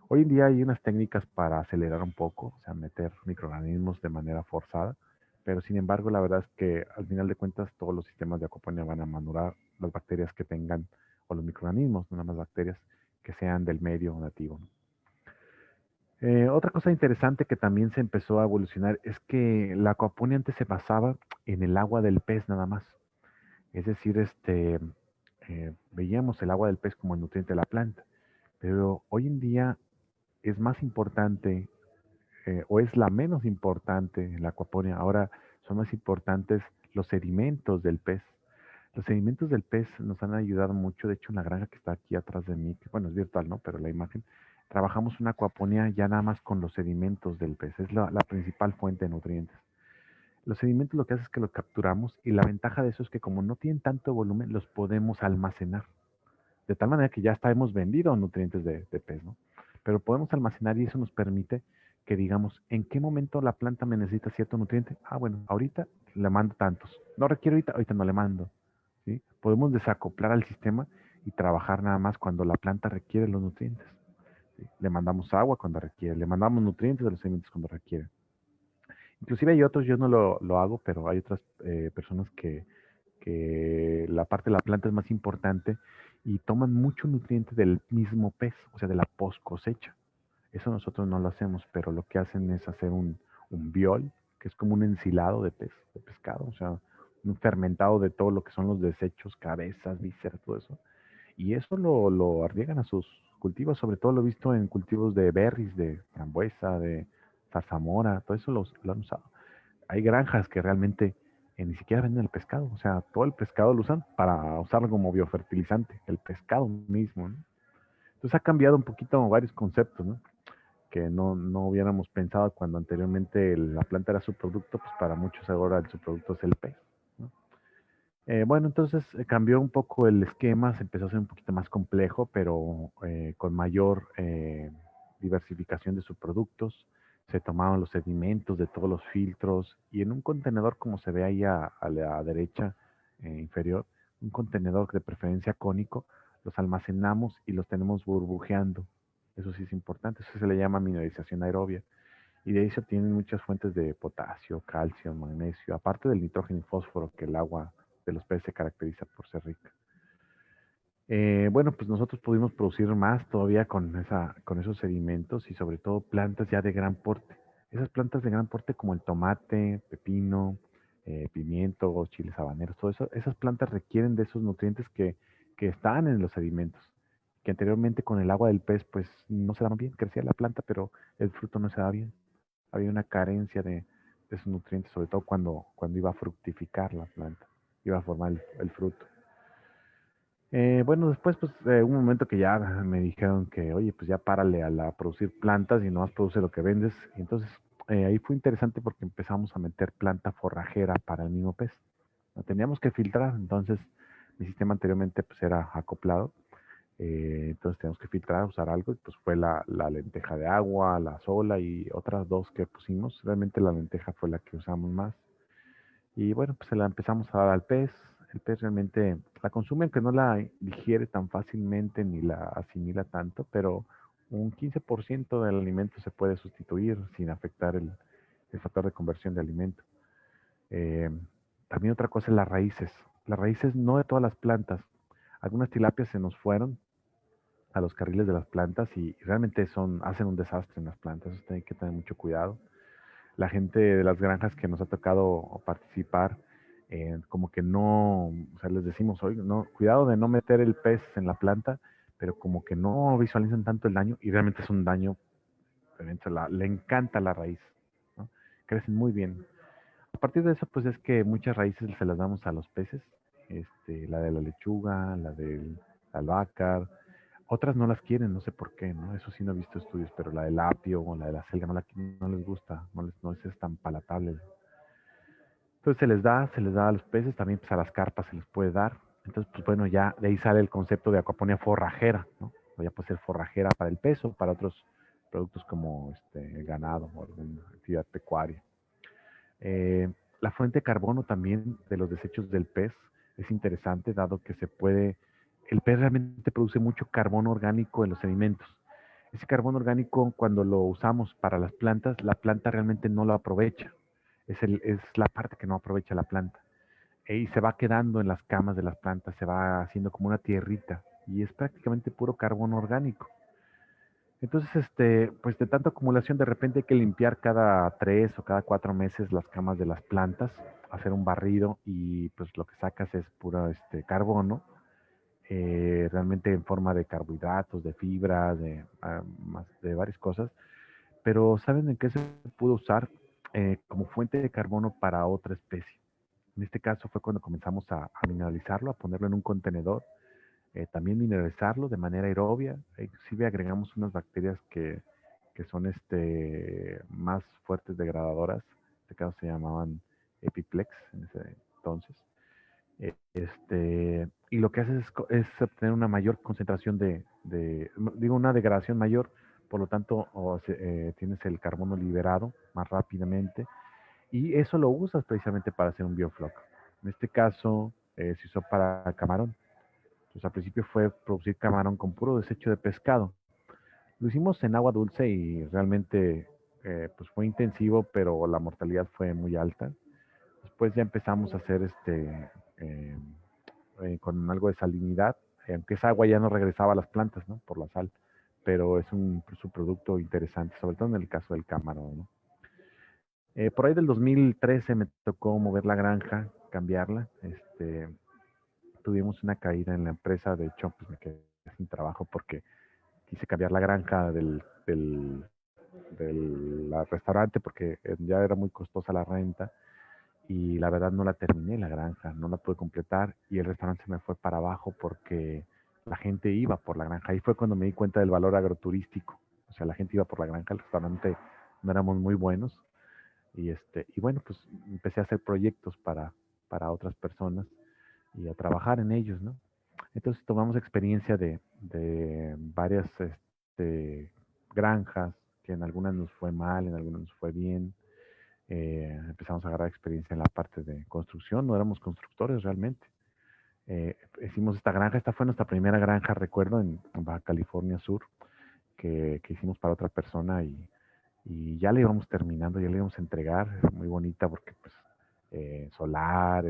S3: Hoy en día hay unas técnicas para acelerar un poco, o sea, meter microorganismos de manera forzada, pero sin embargo, la verdad es que al final de cuentas todos los sistemas de acuaponía van a madurar las bacterias que tengan, o los microorganismos, no nada más bacterias, que sean del medio nativo, ¿no? Otra cosa interesante que también se empezó a evolucionar es que la acuaponía antes se basaba en el agua del pez nada más. Es decir, veíamos el agua del pez como el nutriente de la planta, pero hoy en día es más importante o es la menos importante en la acuaponía. Ahora son más importantes los sedimentos del pez. Los sedimentos del pez nos han ayudado mucho. De hecho, en la granja que está aquí atrás de mí, que bueno, es virtual, ¿no? Pero la imagen, trabajamos una acuaponía ya nada más con los sedimentos del pez. Es la principal fuente de nutrientes. Los sedimentos lo que hace es que los capturamos y la ventaja de eso es que como no tienen tanto volumen, los podemos almacenar. De tal manera que ya hasta hemos vendido nutrientes de pez, ¿no? Pero podemos almacenar y eso nos permite que digamos, ¿en qué momento la planta me necesita cierto nutriente? Ah, bueno, ahorita le mando tantos. No requiero ahorita no le mando, ¿sí? Podemos desacoplar al sistema y trabajar nada más cuando la planta requiere los nutrientes. ¿Sí? Le mandamos agua cuando requiere, le mandamos nutrientes de los sedimentos cuando requiere. Inclusive hay otros, yo no lo hago, pero hay otras personas que la parte de la planta es más importante y toman mucho nutriente del mismo pez, o sea, de la post cosecha. Eso nosotros no lo hacemos, pero lo que hacen es hacer un biol, que es como un ensilado de pescado, o sea, un fermentado de todo lo que son los desechos, cabezas, vísceras, todo eso. Y eso lo arriesgan a sus cultivos, sobre todo lo he visto en cultivos de berries, de frambuesa, de zarzamora, todo eso lo han usado. Hay granjas que realmente ni siquiera venden el pescado, o sea, todo el pescado lo usan para usarlo como biofertilizante, el pescado mismo, ¿no? Entonces ha cambiado un poquito varios conceptos, ¿no? Que no hubiéramos pensado cuando anteriormente la planta era subproducto, pues para muchos ahora el subproducto es el pez, ¿no? Bueno, entonces cambió un poco el esquema, se empezó a hacer un poquito más complejo, pero con mayor diversificación de subproductos. Se tomaban los sedimentos de todos los filtros y en un contenedor, como se ve ahí a la derecha inferior, un contenedor de preferencia cónico, los almacenamos y los tenemos burbujeando. Eso sí es importante, eso se le llama mineralización aerobia. Y de ahí se obtienen muchas fuentes de potasio, calcio, magnesio, aparte del nitrógeno y fósforo que el agua de los peces se caracteriza por ser rica. Bueno, pues nosotros pudimos producir más todavía con esos sedimentos y sobre todo plantas ya de gran porte. Esas plantas de gran porte como el tomate, pepino, pimiento, chiles habaneros, todo eso, esas plantas requieren de esos nutrientes que están en los sedimentos, que anteriormente con el agua del pez pues no se daban bien, crecía la planta, pero el fruto no se daba bien. Había una carencia de esos nutrientes, sobre todo cuando iba a fructificar la planta, iba a formar el fruto. Bueno, después, pues, un momento que ya me dijeron que, oye, pues ya párale a producir plantas y nomás produce lo que vendes. Y entonces, ahí fue interesante porque empezamos a meter planta forrajera para el mismo pez. La teníamos que filtrar, entonces mi sistema anteriormente pues era acoplado. Entonces teníamos que filtrar, usar algo, y pues fue la lenteja de agua, la sola y otras dos que pusimos. Realmente la lenteja fue la que usamos más. Y bueno, pues se la empezamos a dar al pez. El pez realmente la consume, aunque no la digiere tan fácilmente ni la asimila tanto, pero un 15% del alimento se puede sustituir sin afectar el factor de conversión de alimento. Eh, También otra cosa es las raíces. Las raíces no de todas las plantas. Algunas tilapias se nos fueron a los carriles de las plantas y realmente hacen un desastre en las plantas. Eso hay que tener mucho cuidado. La gente de las granjas que nos ha tocado participar, como que no, o sea, les decimos, oye, no, cuidado de no meter el pez en la planta, pero como que no visualizan tanto el daño y realmente es un daño, realmente le encanta la raíz, ¿no? Crecen muy bien. A partir de eso, pues es que muchas raíces se las damos a los peces, la de la lechuga, la del albahaca, otras no las quieren, no sé por qué, ¿no? Eso sí no he visto estudios, pero la del apio o la de la selga no les gusta, no les es tan palatable. Entonces se les da a los peces, también pues a las carpas se les puede dar. Entonces, pues bueno, ya de ahí sale el concepto de acuaponía forrajera, ¿no? O ya puede ser forrajera para el pez o para otros productos como el ganado o alguna actividad pecuaria. Eh, la fuente de carbono también de los desechos del pez es interesante, dado que el pez realmente produce mucho carbono orgánico en los sedimentos. Ese carbono orgánico, cuando lo usamos para las plantas, la planta realmente no lo aprovecha. Es la parte que no aprovecha la planta. Y se va quedando en las camas de las plantas, se va haciendo como una tierrita. Y es prácticamente puro carbono orgánico. Entonces, pues de tanta acumulación, de repente hay que limpiar cada 3 o cada 4 meses las camas de las plantas, hacer un barrido y pues lo que sacas es puro carbono, realmente en forma de carbohidratos, de fibras, de varias cosas. Pero ¿saben en qué se pudo usar como fuente de carbono para otra especie? En este caso fue cuando comenzamos a mineralizarlo, a ponerlo en un contenedor, también mineralizarlo de manera aerobia. Inclusive agregamos unas bacterias que son más fuertes degradadoras. En este caso se llamaban Epiplex en ese entonces. Y lo que hace es obtener una mayor concentración digo, una degradación mayor, por lo tanto tienes el carbono liberado más rápidamente y eso lo usas precisamente para hacer un biofloc. En este caso se usó para camarón. Pues al principio fue producir camarón con puro desecho de pescado. Lo hicimos en agua dulce y realmente pues fue intensivo, pero la mortalidad fue muy alta. Después ya empezamos a hacer eh, con algo de salinidad, aunque esa agua ya no regresaba a las plantas, ¿no? Por la sal, pero es un subproducto interesante, sobre todo en el caso del camarón, ¿no? Por ahí del 2013 me tocó mover la granja, cambiarla. Tuvimos una caída en la empresa, de hecho, pues me quedé sin trabajo porque quise cambiar la granja del restaurante porque ya era muy costosa la renta y la verdad no la terminé la granja, no la pude completar y el restaurante se me fue para abajo porque la gente iba por la granja. Ahí fue cuando me di cuenta del valor agroturístico. O sea, la gente iba por la granja, el restaurante no éramos muy buenos y bueno, pues empecé a hacer proyectos para otras personas y a trabajar en ellos, ¿no? Entonces tomamos experiencia de varias granjas, que en algunas nos fue mal, en algunas nos fue bien. Empezamos a agarrar experiencia en la parte de construcción, no éramos constructores realmente. Hicimos esta granja, esta fue nuestra primera granja, recuerdo, en Baja California Sur, que hicimos para otra persona y ya le íbamos terminando, ya le íbamos a entregar, muy bonita porque pues solar,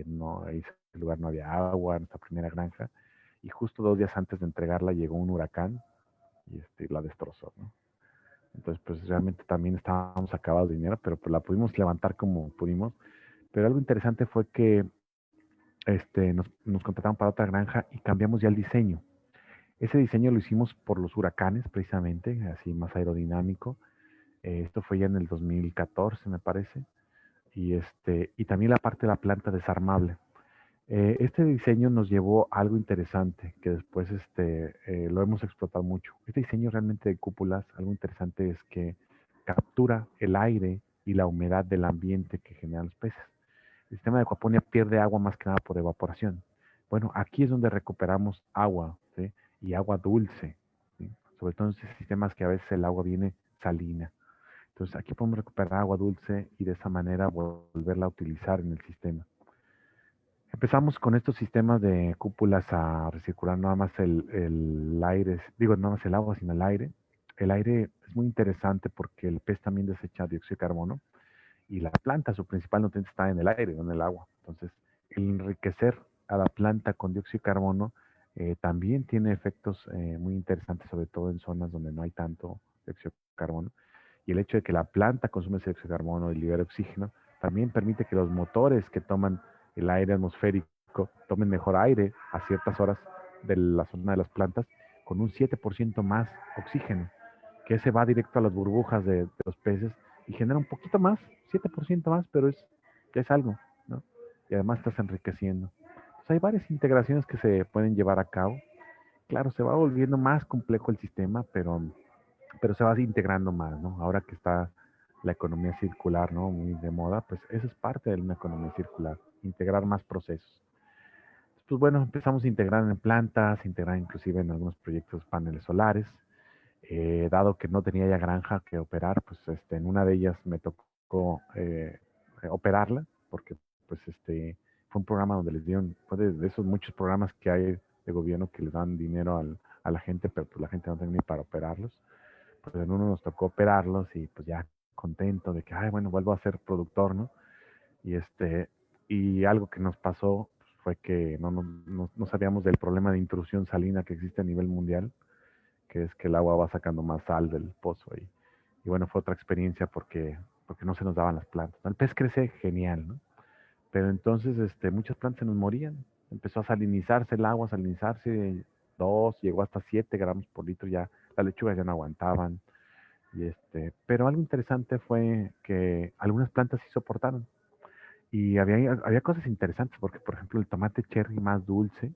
S3: no, ahí en ese lugar no había agua, nuestra primera granja, y justo 2 días antes de entregarla llegó un huracán y la destrozó, ¿no? Entonces, pues realmente también estábamos acabados de dinero, pero pues la pudimos levantar como pudimos. Pero algo interesante fue que nos contrataron para otra granja y cambiamos ya el diseño. Ese diseño lo hicimos por los huracanes, precisamente, así más aerodinámico. Esto fue ya en el 2014, me parece. Y también la parte de la planta desarmable. Este diseño nos llevó a algo interesante que después lo hemos explotado mucho. Este diseño realmente de cúpulas, algo interesante es que captura el aire y la humedad del ambiente que generan los peces. El sistema de acuaponia pierde agua más que nada por evaporación. Bueno, aquí es donde recuperamos agua, ¿sí? Y agua dulce, ¿sí? Sobre todo en esos sistemas que a veces el agua viene salina. Entonces aquí podemos recuperar agua dulce y de esa manera volverla a utilizar en el sistema. Empezamos con estos sistemas de cúpulas a recircular nada más el aire, digo, no más el agua, sino el aire. El aire es muy interesante porque el pez también desecha dióxido de carbono y la planta, su principal nutriente está en el aire, no en el agua. Entonces, el enriquecer a la planta con dióxido de carbono también tiene efectos muy interesantes, sobre todo en zonas donde no hay tanto dióxido de carbono. Y el hecho de que la planta consume ese dióxido de carbono y libera oxígeno también permite que los motores que toman el aire atmosférico tomen mejor aire a ciertas horas de la zona de las plantas con un 7% más oxígeno, que se va directo a las burbujas de los peces y genera un poquito más, 7% más, pero ya es algo, ¿no? Y además estás enriqueciendo. Entonces hay varias integraciones que se pueden llevar a cabo. Claro, se va volviendo más complejo el sistema, pero se va integrando más, ¿no? Ahora que está la economía circular, ¿no? Muy de moda, pues eso es parte de una economía circular, integrar más procesos. Pues bueno, empezamos a integrar en plantas, a integrar inclusive en algunos proyectos paneles solares. Dado que no tenía ya granja que operar, pues en una de ellas me tocó operarla, porque pues fue un programa donde les dieron, fue de esos muchos programas que hay de gobierno que les dan dinero a la gente, pero pues la gente no tiene ni para operarlos. Pues en uno nos tocó operarlos y pues ya contento de que, ay, bueno, vuelvo a ser productor, ¿no? Y y algo que nos pasó fue que no sabíamos del problema de intrusión salina que existe a nivel mundial, que es que el agua va sacando más sal del pozo y bueno, fue otra experiencia porque no se nos daban las plantas, ¿no? El pez crece genial, ¿no? Pero entonces muchas plantas se nos morían. Empezó a salinizarse el agua, a salinizarse 2, llegó hasta 7 gramos por litro, ya las lechugas ya no aguantaban. Pero algo interesante fue que algunas plantas sí soportaron. Y había cosas interesantes, porque por ejemplo el tomate cherry más dulce,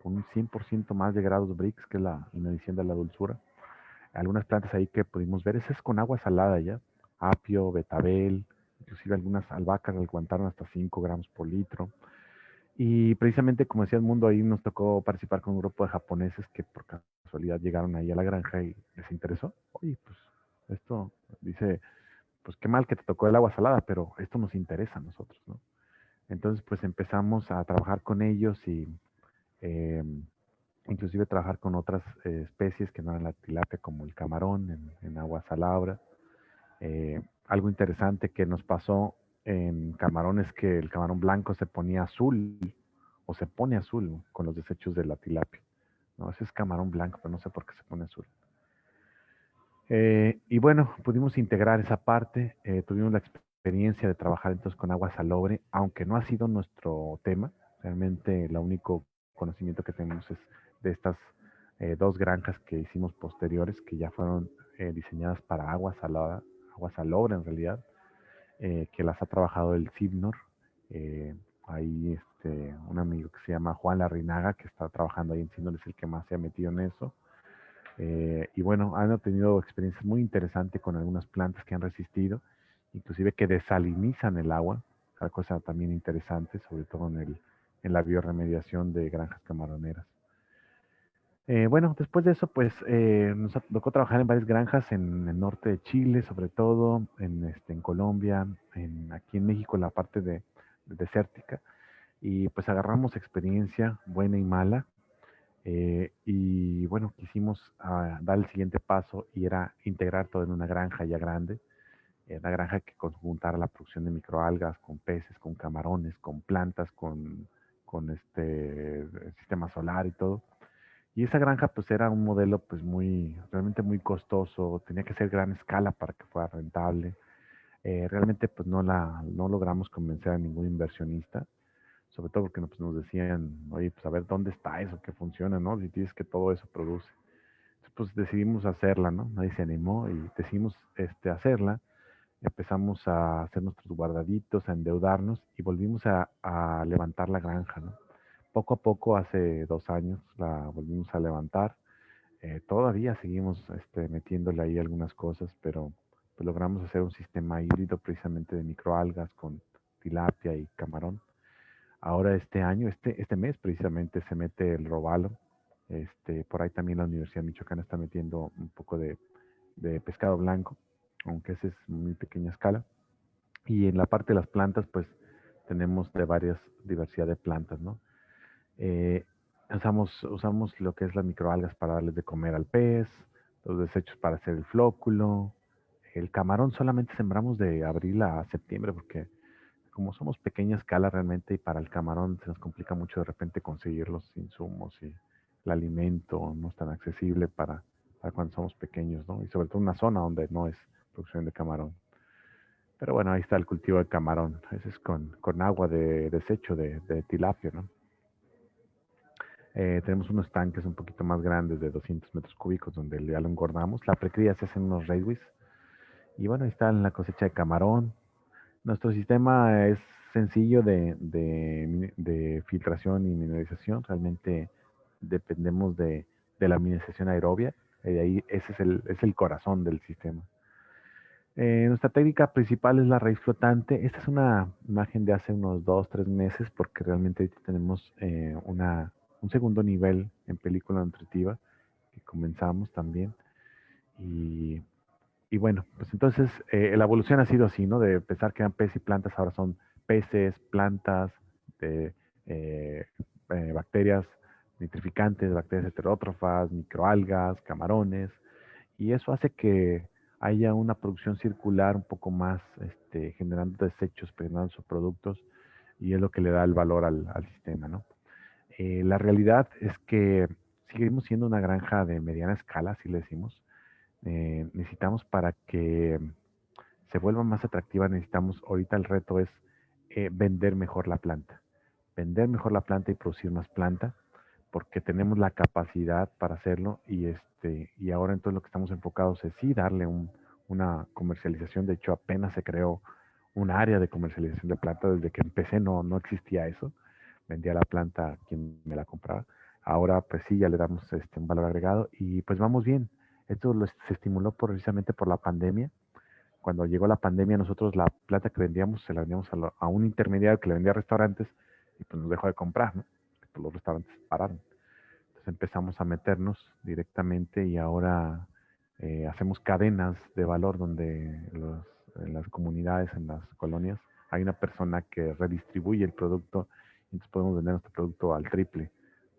S3: con un 100% más de grados Brix, que es la medición de la dulzura. Algunas plantas ahí que pudimos ver, ese es con agua salada ya, apio, betabel, inclusive algunas albahacas aguantaron hasta 5 gramos por litro. Y precisamente como decía el mundo, ahí nos tocó participar con un grupo de japoneses que por casualidad llegaron ahí a la granja y les interesó. Oye, pues esto dice, pues qué mal que te tocó el agua salada, pero esto nos interesa a nosotros, ¿no? Entonces, pues empezamos a trabajar con ellos y inclusive trabajar con otras especies que no eran la tilapia, como el camarón en agua salabra. Algo interesante que nos pasó en camarón es que el camarón blanco se ponía azul o se pone azul con los desechos de la tilapia. No, ese es camarón blanco, pero no sé por qué se pone azul. Y bueno, pudimos integrar esa parte, tuvimos la experiencia de trabajar entonces con agua salobre, aunque no ha sido nuestro tema, realmente el único conocimiento que tenemos es de estas dos granjas que hicimos posteriores, que ya fueron diseñadas para agua salada, agua salobre en realidad, que las ha trabajado el CIBNOR. Ahí un amigo que se llama Juan Larrinaga, que está trabajando ahí en CIBNOR, es el que más se ha metido en eso. Y bueno, han tenido experiencias muy interesantes con algunas plantas que han resistido, inclusive que desalinizan el agua, una cosa también interesante, sobre todo en la bioremediación de granjas camaroneras. Bueno, después de eso, pues nos tocó trabajar en varias granjas en el norte de Chile, sobre todo, en Colombia, aquí en México, en la parte de desértica, y pues agarramos experiencia buena y mala. Y bueno, quisimos dar el siguiente paso y era integrar todo en una granja ya grande, una granja que conjuntara la producción de microalgas con peces, con camarones, con plantas, con sistema solar y todo. Y esa granja pues era un modelo pues realmente muy costoso, tenía que ser gran escala para que fuera rentable. Realmente pues no logramos convencer a ningún inversionista, sobre todo porque pues, nos decían, oye, pues a ver dónde está eso que funciona, ¿no? Si tienes que todo eso produce. Entonces, pues decidimos hacerla, ¿no? Nadie se animó y decidimos hacerla. Empezamos a hacer nuestros guardaditos, a endeudarnos y volvimos a levantar la granja, ¿no? Poco a poco, hace 2 años, la volvimos a levantar. Todavía seguimos metiéndole ahí algunas cosas, pero pues, logramos hacer un sistema híbrido precisamente de microalgas con tilapia y camarón. Ahora este año, este mes precisamente se mete el robalo. Por ahí también la Universidad de Michoacán está metiendo un poco de pescado blanco, aunque ese es muy pequeña escala. Y en la parte de las plantas, pues tenemos de varias diversidad de plantas, ¿no? Eh, usamos lo que es las microalgas para darles de comer al pez, los desechos para hacer el flóculo. El camarón solamente sembramos de abril a septiembre porque como somos pequeña escala realmente y para el camarón se nos complica mucho de repente conseguir los insumos y el alimento no es tan accesible para cuando somos pequeños, ¿no? Y sobre todo en una zona donde no es producción de camarón. Pero bueno, ahí está el cultivo de camarón. Ese es con agua de desecho de tilapia, ¿no? Tenemos unos tanques un poquito más grandes de 200 metros cúbicos donde ya lo engordamos. La precría se hace en unos railways. Y bueno, ahí está la cosecha de camarón. Nuestro sistema es sencillo de filtración y mineralización. Realmente dependemos de la mineralización aerobia. De ahí ese es el corazón del sistema. Nuestra técnica principal es la raíz flotante. Esta es una imagen de hace unos 2, 3 meses porque realmente tenemos un segundo nivel en película nutritiva que comenzamos también. Y bueno, pues entonces la evolución ha sido así, ¿no? De pensar que eran peces y plantas, ahora son peces, plantas, de, eh, bacterias nitrificantes, bacterias heterótrofas, microalgas, camarones, y eso hace que haya una producción circular un poco más, generando desechos, generando subproductos, y es lo que le da el valor al sistema, ¿no? La realidad es que seguimos siendo una granja de mediana escala, así le decimos. Necesitamos para que se vuelva más atractiva, necesitamos, ahorita el reto es vender mejor la planta. Vender mejor la planta y producir más planta, porque tenemos la capacidad para hacerlo y ahora entonces lo que estamos enfocados es sí darle una comercialización. De hecho, apenas se creó un área de comercialización de planta. Desde que empecé no existía eso. Vendía la planta a quien me la compraba. Ahora pues sí, ya le damos un valor agregado y pues vamos bien. Esto se estimuló precisamente por la pandemia. Cuando llegó la pandemia, nosotros la plata que vendíamos se la vendíamos a un intermediario que le vendía a restaurantes y pues nos dejó de comprar, ¿no? Pues los restaurantes pararon. Entonces empezamos a meternos directamente y ahora hacemos cadenas de valor donde en las comunidades, en las colonias, hay una persona que redistribuye el producto y entonces podemos vender nuestro producto al triple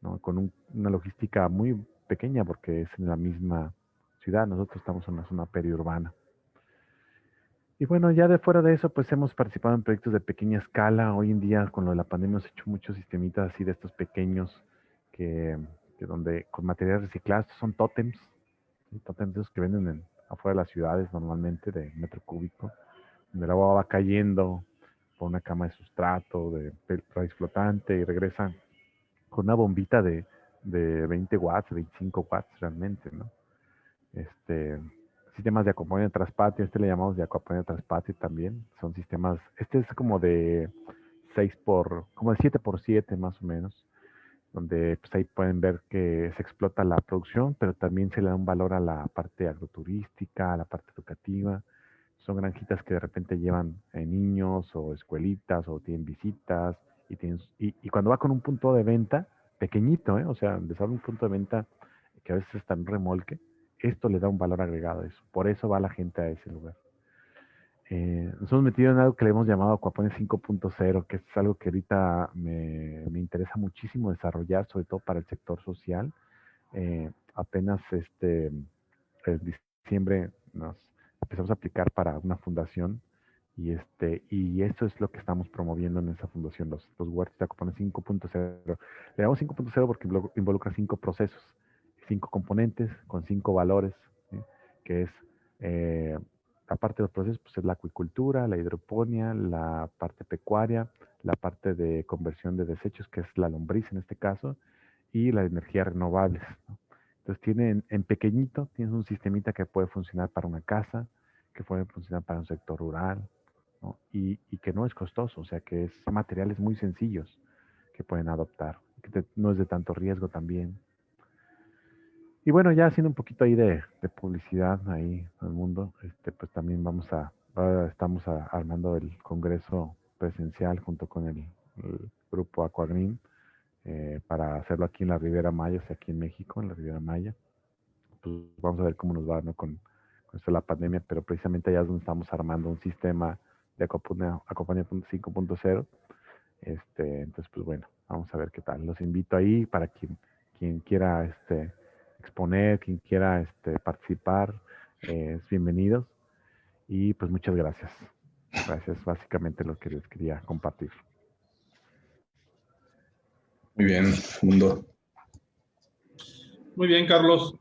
S3: ¿no? Con una logística muy pequeña porque es en la misma ciudad. Nosotros estamos en una zona periurbana. Y bueno, ya de fuera de eso, pues hemos participado en proyectos de pequeña escala. Hoy en día, con lo de la pandemia, hemos hecho muchos sistemitas así de estos pequeños que, que donde con materiales reciclados son tótems, ¿sí? Tótems esos que venden afuera de las ciudades normalmente de metro cúbico, donde el agua va cayendo por una cama de sustrato, de raíz flotante y regresa con una bombita de 20 watts, 25 watts realmente, ¿no? Este, sistemas de acompañamiento de traspatio, le llamamos de acompañamiento de traspatio también. Son sistemas, este es como de 6 por, como de 7 por 7 más o menos, donde pues ahí pueden ver que se explota la producción, pero también se le da un valor a la parte agroturística, a la parte educativa. Son granjitas que de repente llevan niños o escuelitas o tienen visitas y cuando va con un punto de venta pequeñito, o sea, de un punto de venta que a veces está en un remolque, esto le da un valor agregado a eso. Por eso va la gente a ese lugar. Nos hemos metido en algo que le hemos llamado Aquaponia 5.0, que es algo que ahorita me interesa muchísimo desarrollar, sobre todo para el sector social. Apenas en diciembre nos empezamos a aplicar para una fundación y esto es lo que estamos promoviendo en esa fundación, los huertos de Aquaponia 5.0. Le damos 5.0 porque involucra 5 procesos, 5 componentes con 5 valores, ¿sí? Que es la parte de los procesos, pues es la acuicultura, la hidroponía, la parte pecuaria, la parte de conversión de desechos, que es la lombriz en este caso, y las energías renovables, ¿no? Entonces en pequeñito, tienes un sistemita que puede funcionar para una casa, que puede funcionar para un sector rural, ¿no? Y que no es costoso, o sea que es materiales muy sencillos que pueden adoptar, no es de tanto riesgo también. Y bueno, ya haciendo un poquito ahí de publicidad ahí al mundo, pues también ahora estamos armando el congreso presencial junto con el grupo Aquagreen para hacerlo aquí en la Riviera Maya, o sea, aquí en México, en la Riviera Maya. Pues vamos a ver cómo nos va, ¿no? Con esto de la pandemia, pero precisamente allá es donde estamos armando un sistema de Aquaponia 5.0. Entonces, pues bueno, vamos a ver qué tal. Los invito ahí para quien quiera exponer, quien quiera participar, es bienvenidos. Y pues muchas gracias. Gracias, básicamente lo que les quería compartir.
S4: Muy bien, Mundo.
S2: Muy bien, Carlos.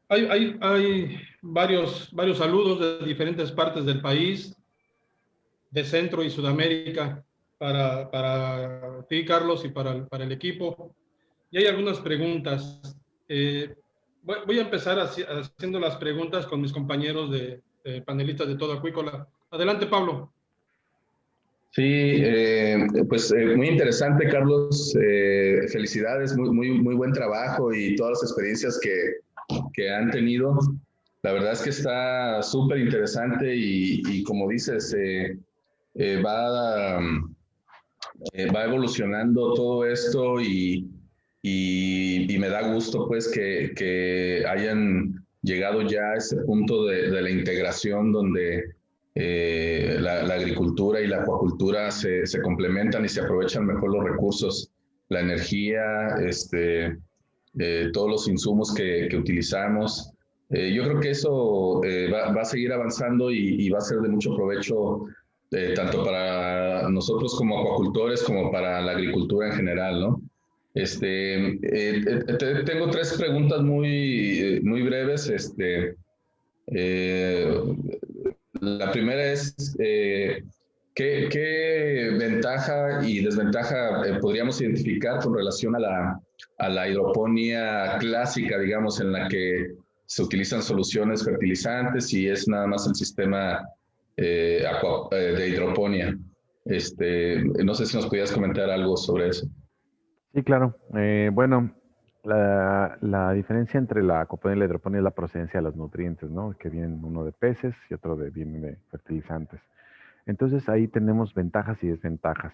S2: Hay varios saludos de diferentes partes del país, de Centro y Sudamérica, para ti, Carlos, y para el equipo. Y hay algunas preguntas. Voy a empezar haciendo las preguntas con mis compañeros de panelistas de Todo Acuícola. Adelante, Pablo.
S4: Sí, pues muy interesante, Carlos. Felicidades, muy buen trabajo y todas las experiencias que han tenido. La verdad es que está súper interesante y como dices, va evolucionando todo esto y me da gusto pues que hayan llegado ya a ese punto de la integración donde la agricultura y la acuacultura se complementan y se aprovechan mejor los recursos, la energía, todos los insumos que utilizamos. Yo creo que eso va a seguir avanzando y va a ser de mucho provecho tanto para nosotros como acuacultores como para la agricultura en general, ¿no? Tengo 3 preguntas muy breves. La primera es, ¿qué ventaja y desventaja podríamos identificar con relación a la hidroponía clásica, digamos, en la que se utilizan soluciones fertilizantes y es nada más el sistema de hidroponía? No sé si nos podías comentar algo sobre eso.
S3: Sí, claro. Bueno, la diferencia entre la aquaponía y la hidroponía es la procedencia de los nutrientes, ¿no? Que vienen uno de peces y otro vienen de fertilizantes. Entonces ahí tenemos ventajas y desventajas.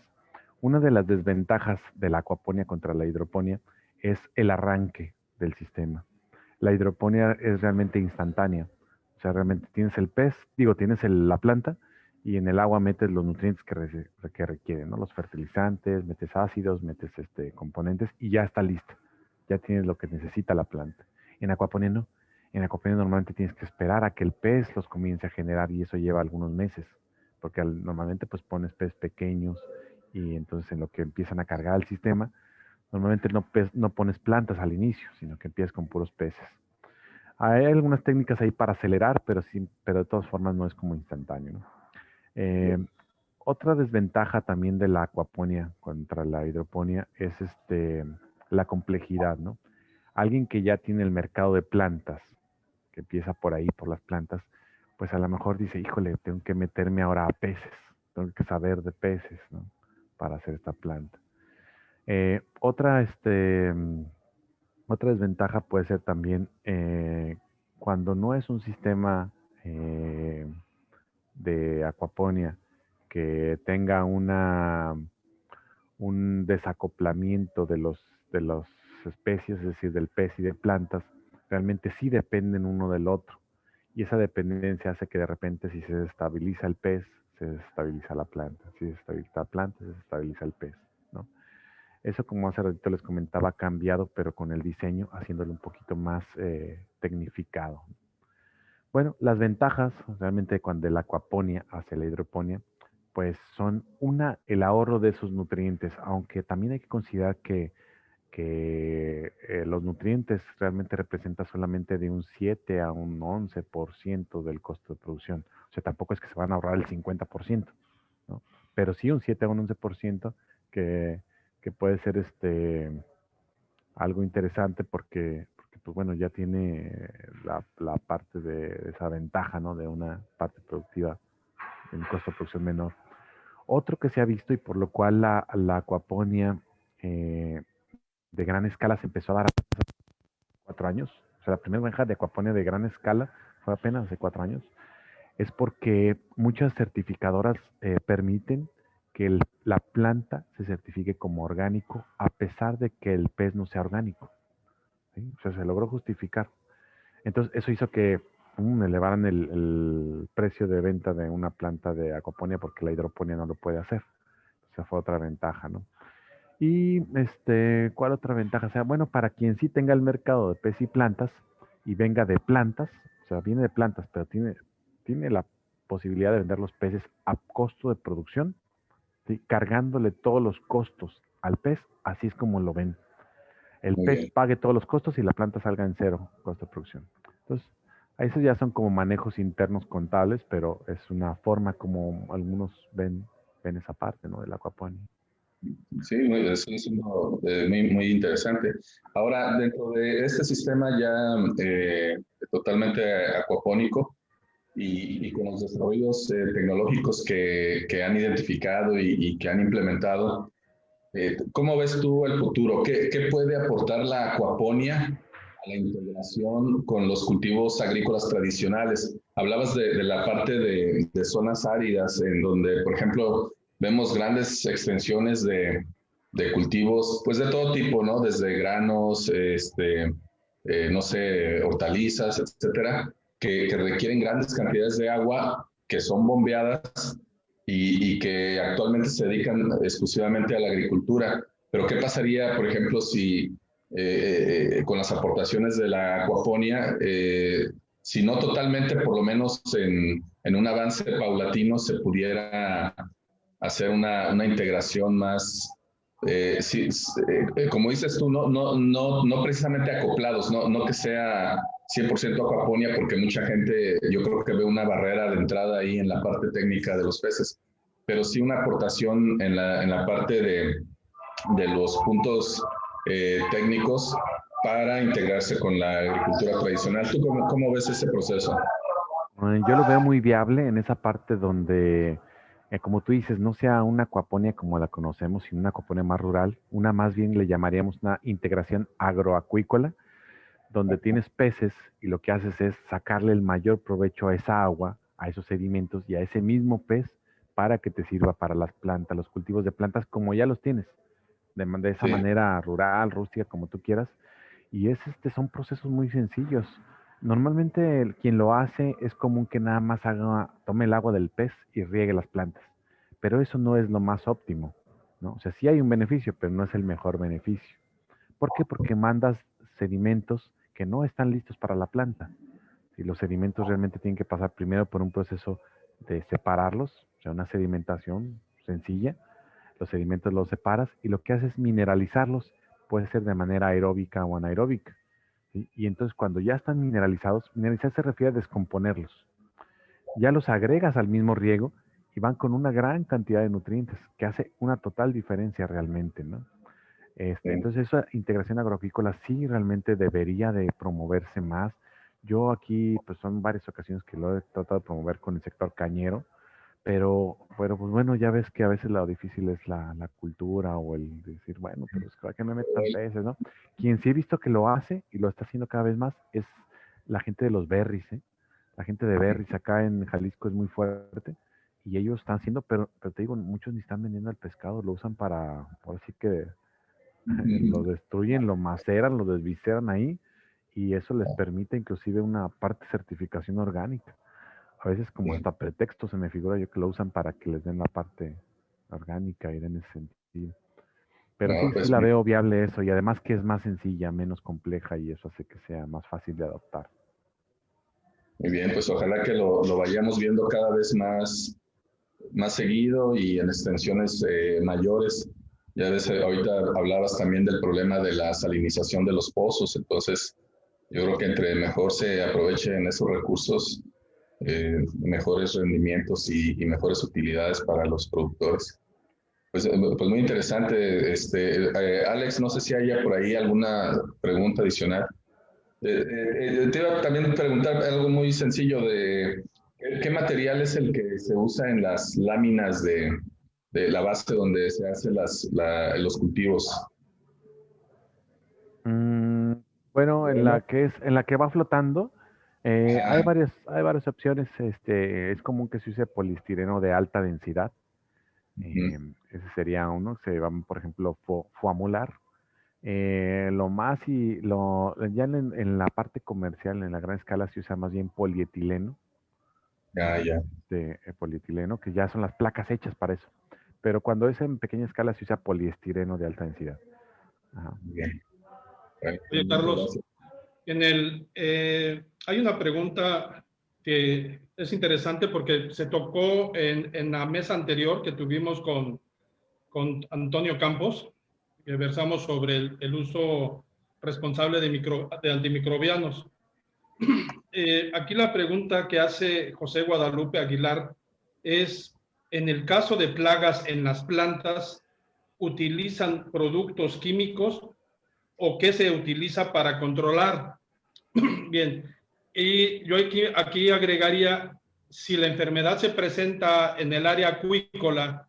S3: Una de las desventajas de la aquaponía contra la hidroponía es el arranque del sistema. La hidroponía es realmente instantánea. O sea, realmente tienes el pez, tienes la planta y en el agua metes los nutrientes que requieren, ¿no? Los fertilizantes, metes ácidos, metes componentes y ya está listo. Ya tienes lo que necesita la planta. En acuaponía no. En acuaponía normalmente tienes que esperar a que el pez los comience a generar y eso lleva algunos meses, porque normalmente pues pones peces pequeños y entonces en lo que empiezan a cargar el sistema, normalmente no pones plantas al inicio, sino que empiezas con puros peces. Hay algunas técnicas ahí para acelerar, pero de todas formas no es como instantáneo, ¿no? Eh, Otra desventaja también de la acuaponía contra la hidroponía es la complejidad, ¿no? Alguien que ya tiene el mercado de plantas, que empieza por ahí, por las plantas, pues a lo mejor dice, híjole, tengo que meterme ahora a peces, tengo que saber de peces, ¿no? Para hacer esta planta. Eh, otra, este, mm, Otra desventaja puede ser también cuando no es un sistema eh, de acuaponía que tenga un desacoplamiento de las especies, es decir, del pez y de plantas, realmente sí dependen uno del otro. Y esa dependencia hace que de repente si se desestabiliza el pez, se desestabiliza la planta. Si se desestabiliza la planta, se desestabiliza el pez, ¿no? Eso, como hace ratito les comentaba, ha cambiado, pero con el diseño, haciéndolo un poquito más tecnificado. Bueno, las ventajas realmente cuando de la acuaponía hacia la hidroponía, pues son el ahorro de esos nutrientes, aunque también hay que considerar que los nutrientes realmente representan solamente de un 7 a un 11% del costo de producción. O sea, tampoco es que se van a ahorrar el 50%, ¿no? Pero sí un 7 a un 11% que, que puede ser algo interesante porque pues bueno, ya tiene la parte de esa ventaja, ¿no? De una parte productiva, de un costo de producción menor. Otro que se ha visto y por lo cual la acuaponía eh, de gran escala se empezó a dar hace 4 años. O sea, la primera granja de acuaponía de gran escala fue apenas hace 4 años. Es porque muchas certificadoras permiten que la planta se certifique como orgánico a pesar de que el pez no sea orgánico, ¿sí? O sea, se logró justificar. Entonces, eso hizo que elevaran el precio de venta de una planta de acuaponía porque la hidroponía no lo puede hacer. Esa fue otra ventaja, ¿no? Y ¿cuál otra ventaja? O sea, bueno, para quien sí tenga el mercado de pez y plantas y venga de plantas, o sea, viene de plantas, pero tiene la posibilidad de vender los peces a costo de producción, ¿sí? Cargándole todos los costos al pez, así es como lo ven. El
S4: Muy
S3: pez
S4: bien.
S3: pague todos los costos y la planta salga en cero costo de producción. Entonces, esos ya son como manejos internos contables, pero es una forma como algunos ven esa parte, ¿no? De la acuaponía.
S4: Sí, eso es muy, muy interesante. Ahora, dentro de este sistema ya totalmente acuapónico y con los desarrollos tecnológicos que han identificado y que han implementado, ¿cómo ves tú el futuro? ¿Qué puede aportar la acuaponía a la integración con los cultivos agrícolas tradicionales? Hablabas de la parte de zonas áridas, en donde, por ejemplo, vemos grandes extensiones de cultivos, pues de todo tipo, ¿no? Desde granos, no sé, hortalizas, etcétera, que requieren grandes cantidades de agua, que son bombeadas y que actualmente se dedican exclusivamente a la agricultura. Pero ¿qué pasaría, por ejemplo, si con las aportaciones de la acuaponía, si no totalmente, por lo menos en un avance paulatino, se pudiera hacer una integración más, sí, como dices tú, no precisamente acoplados, no que sea 100% acuaponía, porque mucha gente yo creo que ve una barrera de entrada ahí en la parte técnica de los peces, pero sí una aportación en la parte de los puntos técnicos para integrarse con la agricultura tradicional. ¿Tú cómo ves ese proceso?
S3: Yo lo veo muy viable en esa parte donde, como tú dices, no sea una acuaponía como la conocemos, sino una acuaponía más rural, una más bien le llamaríamos una integración agroacuícola, donde tienes peces y lo que haces es sacarle el mayor provecho a esa agua, a esos sedimentos y a ese mismo pez para que te sirva para las plantas, los cultivos de plantas como ya los tienes, de esa
S4: Sí.
S3: manera rural, rústica, como tú quieras. Y son procesos muy sencillos. Normalmente quien lo hace es común que nada más tome el agua del pez y riegue las plantas, pero eso no es lo más óptimo, ¿no? O sea, sí hay un beneficio, pero no es el mejor beneficio. ¿Por qué? Porque mandas sedimentos que no están listos para la planta. Y los sedimentos realmente tienen que pasar primero por un proceso de separarlos, o sea, una sedimentación sencilla. Los sedimentos los separas y lo que haces es mineralizarlos, puede ser de manera aeróbica o anaeróbica. ¿Sí? Y entonces cuando ya están mineralizados, mineralizar se refiere a descomponerlos. Ya los agregas al mismo riego y van con una gran cantidad de nutrientes, que hace una total diferencia realmente, ¿no? Entonces esa integración agroaquícola sí realmente debería de promoverse más. Yo aquí, pues son varias ocasiones que lo he tratado de promover con el sector cañero, pero pues bueno, ya ves que a veces lo difícil es la cultura o el decir, bueno, pero es que ¿para qué me metan peces, no? Quien sí he visto que lo hace y lo está haciendo cada vez más es la gente de los berries, ¿eh? La gente de berries acá en Jalisco es muy fuerte y ellos están haciendo, pero te digo, muchos ni están vendiendo el pescado, lo usan para, por así que lo destruyen, lo maceran, lo desvisceran ahí y eso les permite inclusive una parte de certificación orgánica. A veces como hasta pretexto se me figura yo que lo usan para que les den la parte orgánica y en ese sentido. Pero
S4: No,
S3: sí, sí
S4: pues
S3: la veo viable eso y además que es más sencilla, menos compleja y eso hace que sea más fácil de adoptar.
S4: muy bien, pues ojalá que lo vayamos viendo cada vez más seguido y en extensiones mayores. Ya ves, ahorita hablabas también del problema de la salinización de los pozos, entonces yo creo que entre mejor se aprovechen esos recursos, mejores rendimientos y mejores utilidades para los productores. Pues muy interesante. Alex, no sé si haya por ahí alguna pregunta adicional. Te iba a también preguntar algo muy sencillo de qué material es el que se usa en las láminas de la base donde se hacen los cultivos.
S3: Mm, bueno, en la que va flotando,
S4: Ajá,
S3: hay varias opciones. Es común que se use poliestireno de alta densidad.
S4: ujú,
S3: Ese sería uno. Se va, por ejemplo, foamular. Lo más y ya en la parte comercial, en la gran escala, se usa más bien polietileno,
S4: ya, ya.
S3: polietileno, que ya son las placas hechas para eso. Pero cuando es en pequeña escala, se usa poliestireno de alta densidad. Ajá.
S4: Muy bien. Bueno,
S2: Oye,
S4: muchas
S2: Carlos,
S4: gracias.
S2: hay una pregunta que es interesante porque se tocó en la mesa anterior que tuvimos con Antonio Campos, que versamos sobre el uso responsable de antimicrobianos. Aquí la pregunta que hace José Guadalupe Aguilar es, en el caso de plagas en las plantas, ¿utilizan productos químicos o qué se utiliza para controlar? Bien, y yo aquí agregaría, si la enfermedad se presenta en el área acuícola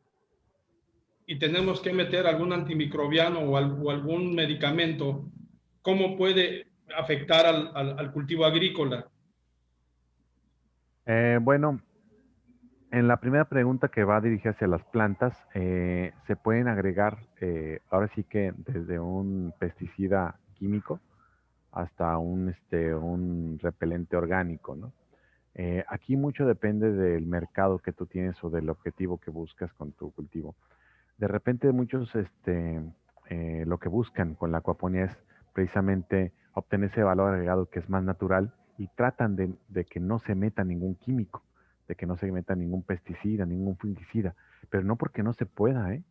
S2: y tenemos que meter algún antimicrobiano o algún medicamento, ¿cómo puede afectar al cultivo agrícola?
S3: Bueno, en la primera pregunta que va dirigida hacia las plantas, se pueden agregar, ahora sí que desde un pesticida químico hasta un repelente orgánico, ¿no? Aquí mucho depende del mercado que tú tienes o del objetivo que buscas con tu cultivo. De repente muchos lo que buscan con la acuaponía es precisamente obtener ese valor agregado que es más natural y tratan de que no se meta ningún químico, de que no se meta ningún pesticida, ningún fungicida, pero no porque no se pueda, ¿eh?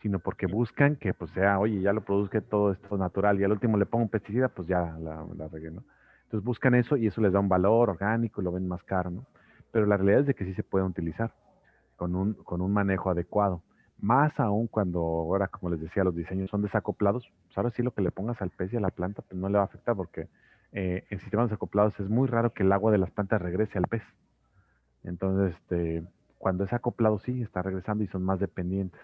S3: Sino porque buscan que pues sea, oye, ya lo produzca todo esto natural y al último le pongo un pesticida, pues ya la regué, ¿no? Entonces buscan eso y eso les da un valor orgánico y lo ven más caro, ¿no? Pero la realidad es de que sí se puede utilizar con un manejo adecuado. Más aún cuando ahora, como les decía, los diseños son desacoplados, pues ahora sí lo que le pongas al pez y a la planta, pues no le va a afectar porque en sistemas desacoplados es muy raro que el agua de las plantas regrese al pez. Entonces, cuando es acoplado, sí, está regresando y son más dependientes.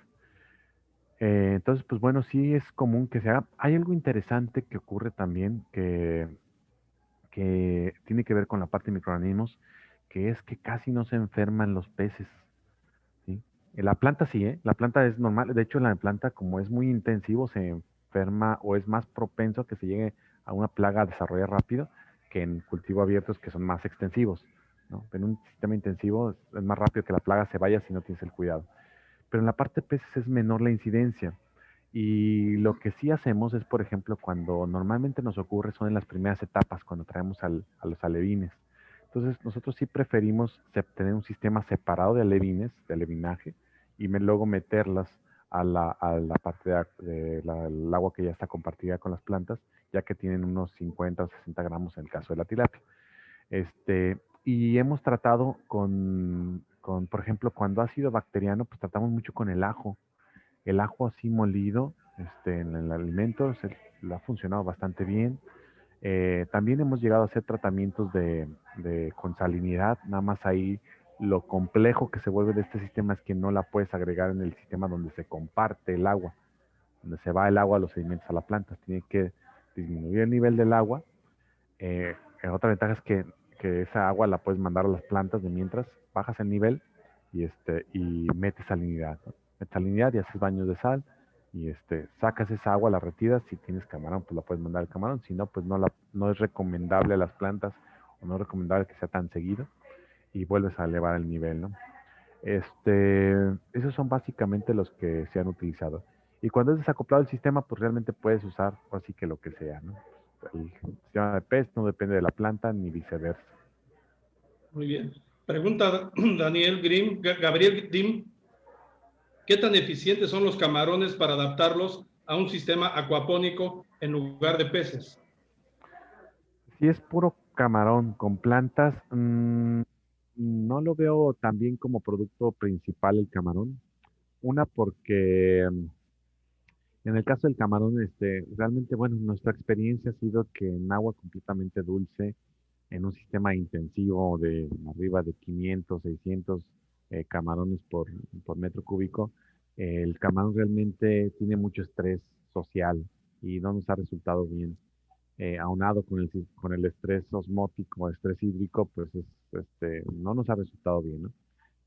S3: Entonces, pues bueno, sí es común que se haga. Hay algo interesante que ocurre también que tiene que ver con la parte de microorganismos, que es que casi no se enferman los peces. ¿Sí? La planta sí, ¿eh? La planta es normal. De hecho, la planta, como es muy intensivo, se enferma o es más propenso a que se llegue a una plaga a desarrollar rápido que en cultivo abiertos que son más extensivos, ¿no? En un sistema intensivo es más rápido que la plaga se vaya si no tienes el cuidado. Pero en la parte de peces es menor la incidencia. Y lo que sí hacemos es, por ejemplo, cuando normalmente nos ocurre son en las primeras etapas, cuando traemos a los alevines. Entonces, nosotros sí preferimos tener un sistema separado de alevines, de alevinaje, y luego meterlas a la parte del agua que ya está compartida con las plantas, ya que tienen unos 50 o 60 gramos en el caso de la tilapia. Y hemos tratado por ejemplo, cuando ha sido bacteriano, pues tratamos mucho con el ajo. El ajo así molido en el alimento le ha funcionado bastante bien. También hemos llegado a hacer tratamientos con salinidad, nada más ahí lo complejo que se vuelve de este sistema es que no la puedes agregar en el sistema donde se comparte el agua, donde se va el agua a los sedimentos a la planta. Tiene que disminuir el nivel del agua. Otra ventaja es que esa agua la puedes mandar a las plantas de mientras bajas el nivel y metes salinidad, ¿no? Metes salinidad y haces baños de sal y sacas esa agua, la retiras. Si tienes camarón, pues la puedes mandar al camarón. Si no, pues no es recomendable a las plantas o no es recomendable que sea tan seguido y vuelves a elevar el nivel, ¿no? Esos son básicamente los que se han utilizado. Y cuando es desacoplado el sistema, pues realmente puedes usar así que lo que sea, ¿no? El sistema de pez no depende de la planta ni viceversa.
S2: Muy bien. Pregunta Gabriel Grimm, ¿qué tan eficientes son los camarones para adaptarlos a un sistema acuapónico en lugar de peces?
S3: Si es puro camarón con plantas, no lo veo tan bien como producto principal el camarón. Una porque en el caso del camarón, realmente, bueno, nuestra experiencia ha sido que en agua completamente dulce, en un sistema intensivo de arriba de 500, 600 camarones por metro cúbico, el camarón realmente tiene mucho estrés social y no nos ha resultado bien. Aunado con el estrés osmótico, estrés hídrico, pues no nos ha resultado bien, ¿no?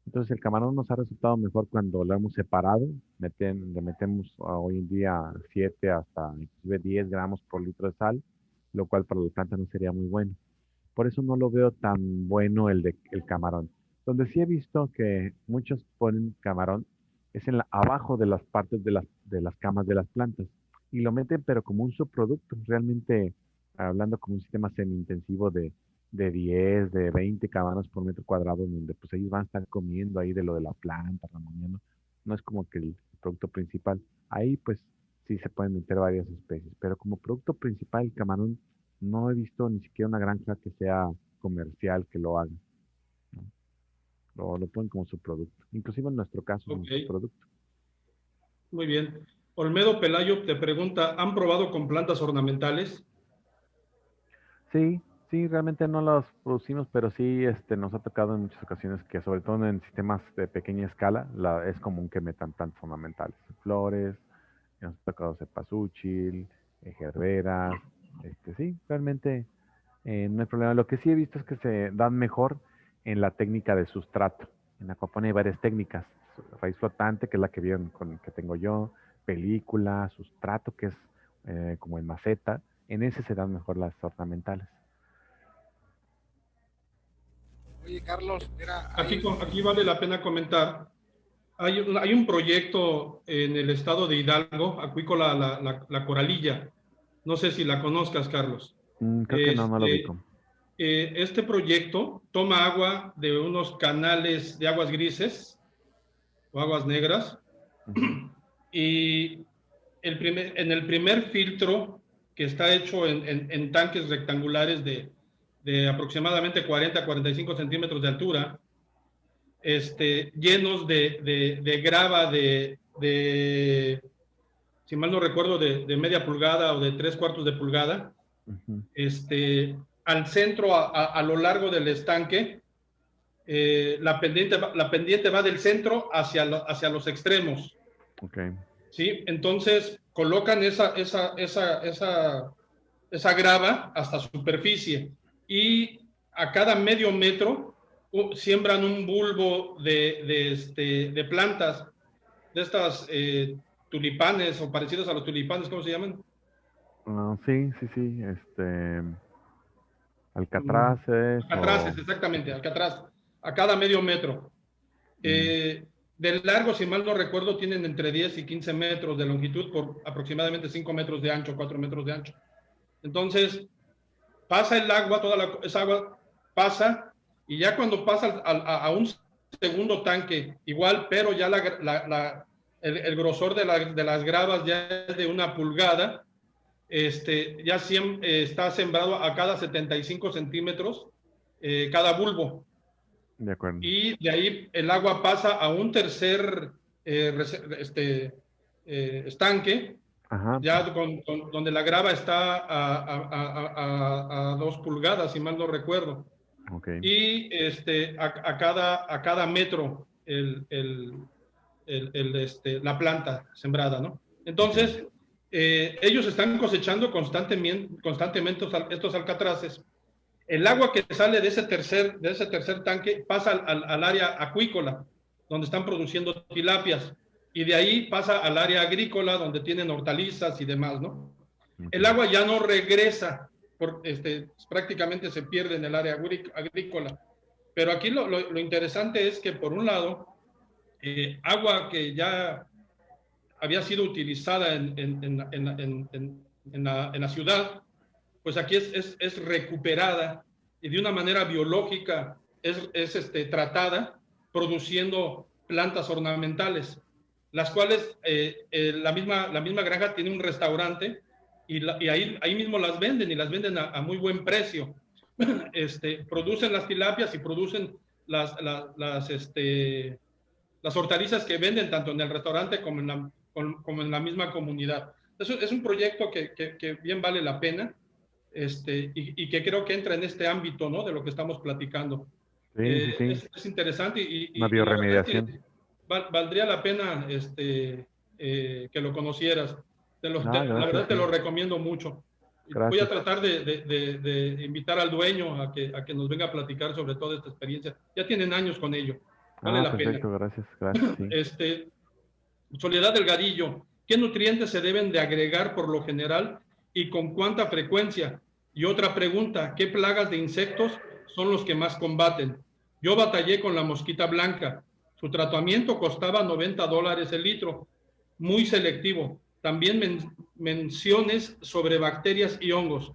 S3: Entonces el camarón nos ha resultado mejor cuando lo hemos separado. Le metemos hoy en día 7 hasta inclusive 10 gramos por litro de sal, lo cual para la planta no sería muy bueno. Por eso no lo veo tan bueno el camarón. Donde sí he visto que muchos ponen camarón es abajo de las partes de las camas de las plantas. Y lo meten pero como un subproducto, realmente hablando como un sistema semi-intensivo de 10, de 20 camarones por metro cuadrado, donde pues ellos van a estar comiendo ahí de lo de la planta, ramoneando. No es como que el producto principal. Ahí pues sí se pueden meter varias especies, pero como producto principal el camarón no he visto ni siquiera una granja que sea comercial que lo haga, ¿no? Lo ponen como su producto. Inclusive en nuestro caso, como su producto.
S2: Muy bien. Olmedo Pelayo te pregunta, ¿han probado con plantas ornamentales?
S3: Sí, sí, realmente no los producimos, pero sí nos ha tocado en muchas ocasiones que, sobre todo en sistemas de pequeña escala, es común que metan plantas ornamentales, flores, nos ha tocado cempasúchil, gerberas, sí, realmente no hay problema. Lo que sí he visto es que se dan mejor en la técnica de sustrato. En acuaponía hay varias técnicas. Raíz flotante, que es la que vieron que tengo yo, película, sustrato, que es como en maceta. En ese se dan mejor las ornamentales.
S1: Oye, Carlos, mira,
S2: Aquí vale la pena comentar. Hay un proyecto en el estado de Hidalgo, acuícola la Coralilla. No sé si la conozcas, Carlos.
S3: Creo que no lo ubico.
S2: Este proyecto toma agua de unos canales de aguas grises o aguas negras y en el primer filtro, que está hecho en tanques rectangulares de aproximadamente 40 a 45 centímetros de altura, llenos de grava si mal no recuerdo, de media pulgada o de 3/4 de pulgada, al centro, a lo largo del estanque. La pendiente va del centro hacia los extremos.
S3: Okay.
S2: ¿Sí? Entonces colocan esa grava hasta superficie y a cada medio metro siembran un bulbo de plantas, de estas tulipanes o parecidos a los tulipanes, ¿cómo se llaman?
S3: Sí. Alcatraces
S2: Alcatraces,
S3: o...
S2: exactamente, Alcatraz, a cada medio metro. De largo, si mal no recuerdo, tienen entre 10 y 15 metros de longitud por aproximadamente 5 metros de ancho, 4 metros de ancho. Entonces, pasa el agua, esa agua pasa, y ya cuando pasa a un segundo tanque, igual, pero ya el grosor de las gravas ya es de 1 pulgada, ya está sembrado a cada 75 centímetros cada bulbo.
S3: De acuerdo.
S2: Y de ahí el agua pasa a un tercer estanque,
S3: Ajá.
S2: ya donde la grava está a 2 pulgadas, si mal no recuerdo.
S3: Okay.
S2: Y a cada metro la planta sembrada, ¿no? Entonces, ellos están cosechando constantemente estos alcatraces. El agua que sale de ese tercer tanque pasa al área acuícola, donde están produciendo tilapias, y de ahí pasa al área agrícola, donde tienen hortalizas y demás, ¿no?
S3: Okay.
S2: El agua ya no regresa, prácticamente se pierde en el área agrícola. Pero aquí lo interesante es que, por un lado, agua que ya había sido utilizada en la ciudad, pues aquí es recuperada y de una manera biológica es tratada, produciendo plantas ornamentales, las cuales la misma granja tiene un restaurante y ahí mismo las venden, y las venden a muy buen precio. Producen las tilapias y producen las hortalizas que venden tanto en el restaurante como en la misma comunidad. Eso es un proyecto que bien vale la pena, y que creo que entra en este ámbito, ¿no?, de lo que estamos platicando.
S3: Sí.
S2: Es interesante
S3: Una
S2: y la verdad es
S3: bioremediación.
S2: que valdría la pena que lo conocieras. La verdad te lo recomiendo mucho.
S3: Gracias.
S2: Voy a tratar de invitar al dueño a que nos venga a platicar sobre toda esta experiencia. Ya tienen años con ello. Vale la
S3: perfecto,
S2: pena.
S3: gracias, sí.
S2: Soledad Delgadillo, ¿qué nutrientes se deben de agregar por lo general y con cuánta frecuencia? Y otra pregunta, ¿qué plagas de insectos son los que más combaten? Yo batallé con la mosquita blanca. Su tratamiento costaba $90 el litro, muy selectivo. También menciones sobre bacterias y hongos.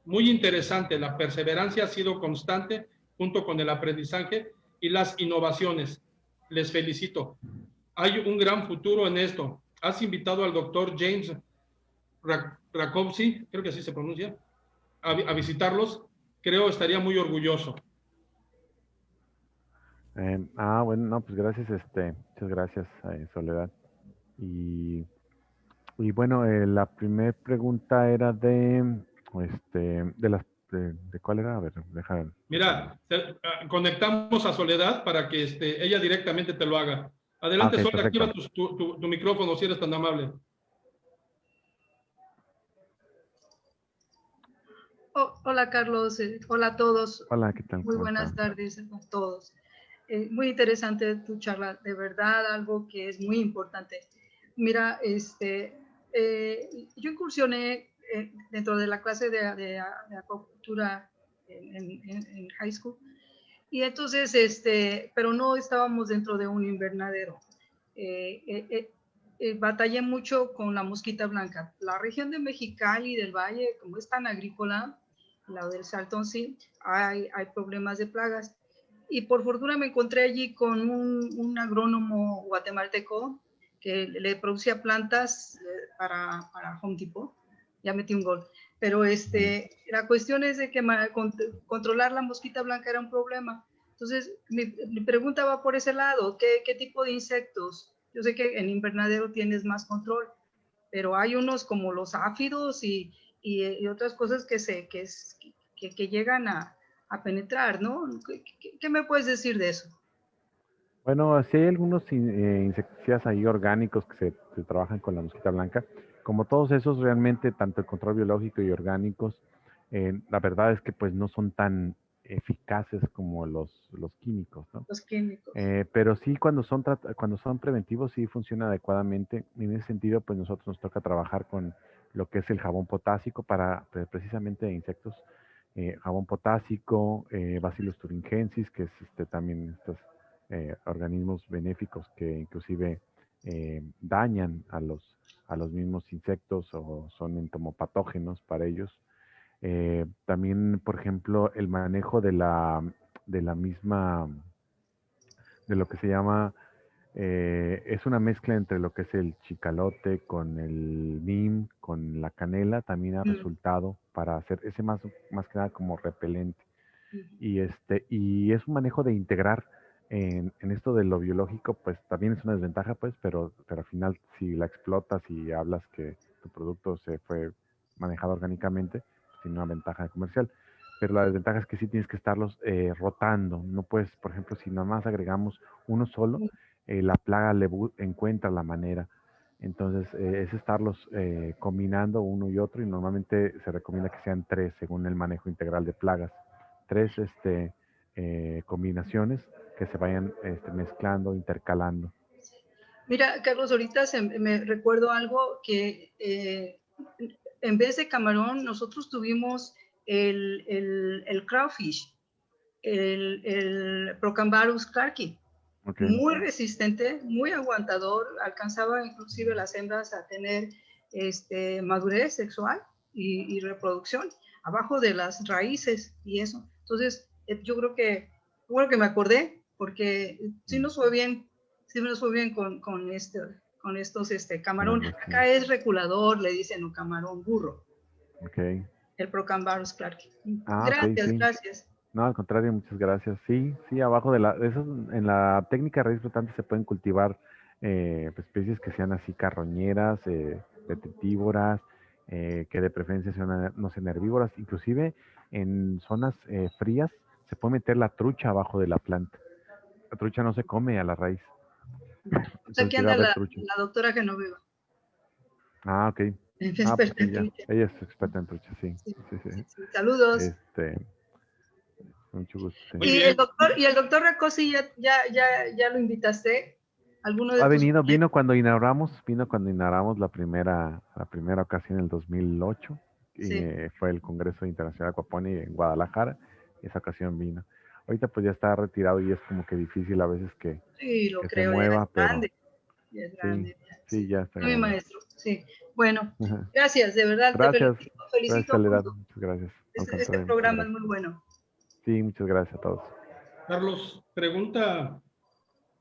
S2: Muy interesante, la perseverancia ha sido constante junto con el aprendizaje y las innovaciones. Les felicito. Hay un gran futuro en esto. Has invitado al doctor James Rakowski, creo que así se pronuncia, a visitarlos. Creo estaría muy orgulloso.
S3: Bueno, no, pues gracias, muchas gracias, Soledad. Y bueno, la primera pregunta era de ¿cuál era? A ver, déjame.
S2: Mira, conectamos a Soledad para que ella directamente te lo haga. Adelante,
S3: Okay,
S2: Soledad, activa
S3: perfecto.
S2: tu micrófono si eres tan amable.
S5: Hola, Carlos. Hola a todos.
S3: Hola, ¿qué tal?
S5: Muy
S3: ¿Cómo
S5: buenas
S3: están?
S5: tardes a todos. Muy interesante tu charla, de verdad, algo que es muy importante. Mira, yo incursioné dentro de la clase de acuacultura en high school, y entonces, pero no estábamos dentro de un invernadero. Batallé mucho con la mosquita blanca. La región de Mexicali y del Valle, como es tan agrícola, la del Saltón, sí, hay problemas de plagas. Y por fortuna me encontré allí con un agrónomo guatemalteco que le producía plantas para Home Depot. Ya metí un gol. Pero la cuestión es de que controlar la mosquita blanca era un problema. Entonces, mi pregunta va por ese lado. ¿Qué tipo de insectos? Yo sé que en invernadero tienes más control, pero hay unos como los áfidos y otras cosas que llegan a penetrar, ¿no? ¿Qué me puedes decir de eso?
S3: Bueno, sí hay algunos insecticidas ahí orgánicos que se trabajan con la mosquita blanca. Como todos esos, realmente, tanto el control biológico y orgánicos, la verdad es que pues no son tan eficaces como los químicos, ¿no?
S5: Los químicos.
S3: Pero sí, cuando son preventivos, sí funciona adecuadamente. En ese sentido, pues nosotros nos toca trabajar con lo que es el jabón potásico para precisamente insectos jabón potásico, Bacillus thuringiensis, que es también estos organismos benéficos que inclusive dañan a los mismos insectos o son entomopatógenos para ellos. También, por ejemplo, el manejo de la misma, de lo que se llama, es una mezcla entre lo que es el chicalote con el neem, con la canela, también ha resultado para hacer ese más que nada como repelente. Y es un manejo de integrar en esto de lo biológico, pues también es una desventaja, pues, pero al final si la explotas y hablas que tu producto se fue manejado orgánicamente, tiene una ventaja comercial. Pero la desventaja es que sí tienes que estarlos rotando. No puedes, por ejemplo, si nada más agregamos uno solo, la plaga encuentra la manera. Entonces, es estarlos combinando uno y otro, y normalmente se recomienda que sean 3 según el manejo integral de plagas. 3 combinaciones que se vayan mezclando, intercalando.
S5: Mira, Carlos, ahorita me recuerdo algo que en vez de camarón, nosotros tuvimos el crawfish, el Procambarus clarki. Okay. Muy resistente, muy aguantador, alcanzaba inclusive las hembras a tener madurez sexual y reproducción abajo de las raíces y eso. Entonces, yo creo que, bueno que me acordé, porque sí nos fue bien, con estos camarón. Acá es reculador, le dicen, o camarón burro.
S3: Okay.
S5: El Procambarus clarki.
S3: Gracias, okay, sí.
S5: Gracias.
S3: No, al contrario, muchas gracias. Sí, abajo de esos, en la técnica de raíz flotante se pueden cultivar especies que sean así carroñeras, detritívoras, que de preferencia no sean herbívoras. Inclusive en zonas frías se puede meter la trucha abajo de la planta. La trucha no se come a la raíz.
S5: Entonces, aquí anda la doctora Genoveva.
S3: Ah, ok.
S5: Pues
S3: sí, ella es experta en trucha, sí. Sí.
S5: Saludos.
S3: Mucho gusto.
S5: Sí. ¿Y el doctor Racosi ya lo invitaste? ¿Alguno de
S3: vino cuando inauguramos la primera ocasión en el 2008. Sí. Y fue el Congreso Internacional de Aquaponia en Guadalajara. Esa ocasión vino. Ahorita pues ya está retirado y es como que difícil a veces que se mueva, pero
S5: grande. Ya es grande.
S3: Sí, ya está.
S5: Mi maestro, sí. Bueno, gracias, de verdad.
S3: Gracias.
S5: Te felicito.
S3: Gracias, muchas gracias.
S5: Este programa es muy bueno.
S3: Sí, muchas gracias a todos.
S2: Carlos, pregunta,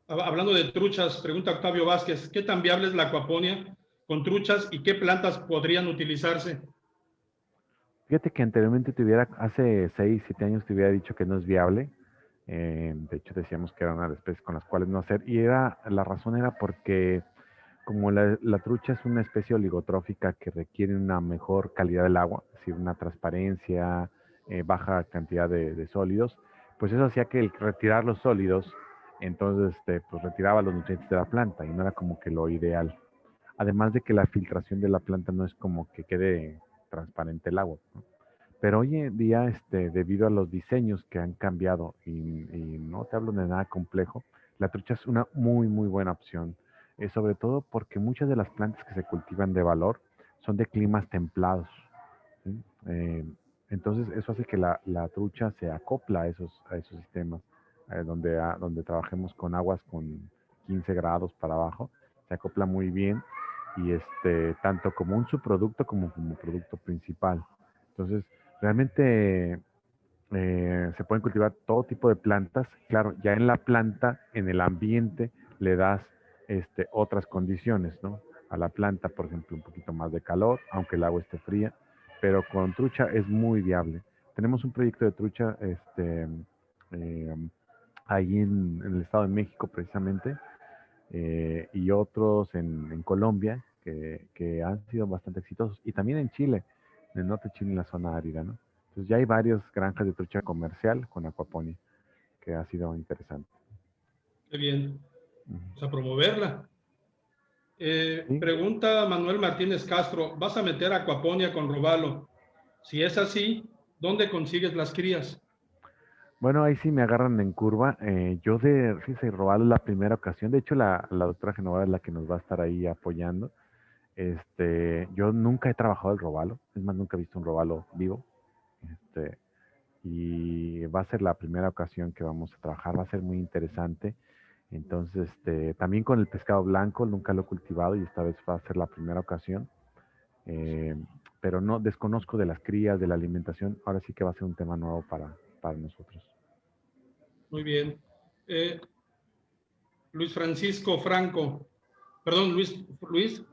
S2: hablando de truchas, pregunta Octavio Vázquez, ¿qué tan viable es la acuaponia con truchas y qué plantas podrían utilizarse?
S3: Fíjate que anteriormente hace 6, 7 años te hubiera dicho que no es viable. De hecho, decíamos que era una de las especies con las cuales no hacer. Y la razón era porque como la trucha es una especie oligotrófica que requiere una mejor calidad del agua, es decir, una transparencia, baja cantidad de sólidos, pues eso hacía que el retirar los sólidos, entonces pues retiraba los nutrientes de la planta y no era como que lo ideal. Además de que la filtración de la planta no es como que quede transparente el agua, ¿no? Pero hoy en día, debido a los diseños que han cambiado y no te hablo de nada complejo, la trucha es una muy, muy buena opción. Sobre todo porque muchas de las plantas que se cultivan de valor son de climas templados, ¿sí? Entonces, eso hace que la trucha se acopla a esos sistemas, donde trabajemos con aguas con 15 grados para abajo, se acopla muy bien y tanto como un subproducto como producto principal. Entonces, realmente se pueden cultivar todo tipo de plantas. Claro, ya en la planta, en el ambiente, le das otras condiciones, ¿no? A la planta, por ejemplo, un poquito más de calor, aunque el agua esté fría, pero con trucha es muy viable. Tenemos un proyecto de trucha ahí en el Estado de México, precisamente, y otros en Colombia, que han sido bastante exitosos, y también en Chile, en el norte de Chile, en la zona árida, ¿no? Entonces ya hay varias granjas de trucha comercial con acuaponia, que ha sido interesante.
S2: Qué bien. Vamos a promoverla.
S3: ¿Sí?
S2: Pregunta Manuel Martínez Castro, ¿vas a meter acuaponia con robalo? Si es así, ¿dónde consigues las crías?
S3: Bueno, ahí sí me agarran en curva. Fíjese, robalo la primera ocasión. De hecho, la doctora Genoveva es la que nos va a estar ahí apoyando. Yo nunca he trabajado el robalo. Es más, nunca he visto un robalo vivo. y va a ser la primera ocasión que vamos a trabajar, va a ser muy interesante. Entonces, también con el pescado blanco, nunca lo he cultivado y esta vez va a ser la primera ocasión. Eh, pero no desconozco de las crías, de la alimentación. Ahora sí que va a ser un tema nuevo para nosotros.
S2: Muy bien. Luis Francisco Franco, perdón, Luis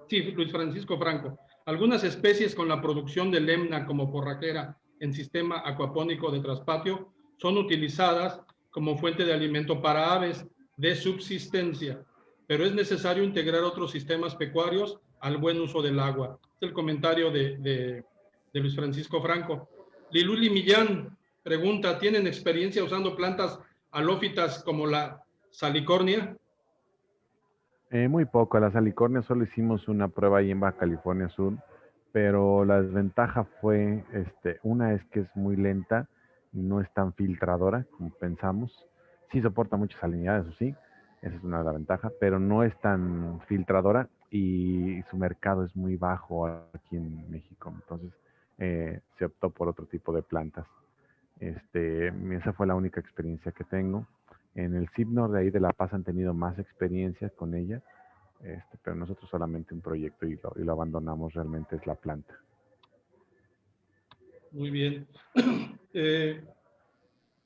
S2: Francisco Franco. Algunas especies con la producción de lemna como forrajera en sistema acuapónico de traspatio son utilizadas como fuente de alimento para aves de subsistencia, pero es necesario integrar otros sistemas pecuarios al buen uso del agua. Es el comentario de Luis Francisco Franco. Liluli Millán pregunta, ¿tienen experiencia usando plantas halófitas como la salicornia?
S3: Muy poco, a las alicornias solo hicimos una prueba ahí en Baja California Sur, pero la desventaja fue, una es que es muy lenta, no es tan filtradora como pensamos. Sí soporta mucha salinidad, eso sí, esa es una de las ventajas, pero no es tan filtradora y su mercado es muy bajo aquí en México. Entonces se optó por otro tipo de plantas. Esa fue la única experiencia que tengo. En el CIPNOR de ahí de La Paz han tenido más experiencias con ella, pero nosotros solamente un proyecto y lo abandonamos, realmente es la planta.
S2: Muy bien.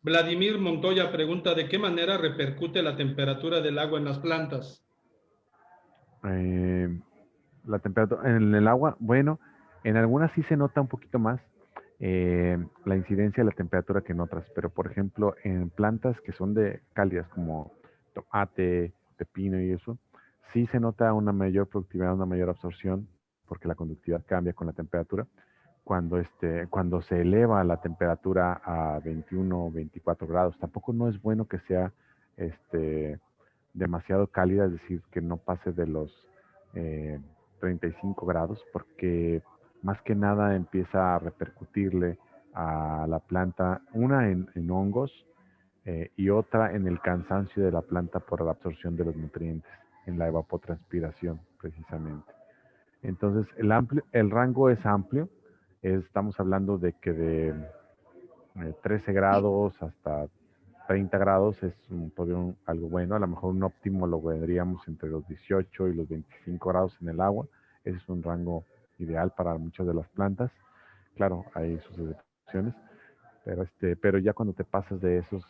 S2: Vladimir Montoya pregunta, ¿de qué manera repercute la temperatura del agua en las plantas?
S3: La temperatura en el agua, bueno, en algunas sí se nota un poquito más la incidencia de la temperatura que en otras, pero por ejemplo en plantas que son de cálidas como tomate, pepino y eso, sí se nota una mayor productividad, una mayor absorción, porque la conductividad cambia con la temperatura. Cuando se eleva la temperatura a 21 o 24 grados, tampoco no es bueno que sea demasiado cálida, es decir, que no pase de los 35 grados, porque más que nada empieza a repercutirle a la planta, una en hongos y otra en el cansancio de la planta por la absorción de los nutrientes, en la evapotranspiración precisamente. Entonces, el rango es amplio, estamos hablando de que de 13 grados hasta 30 grados es algo bueno. A lo mejor un óptimo lo veríamos entre los 18 y los 25 grados en el agua. Ese es un rango ideal para muchas de las plantas. Claro, hay sus excepciones, pero ya cuando te pasas de esos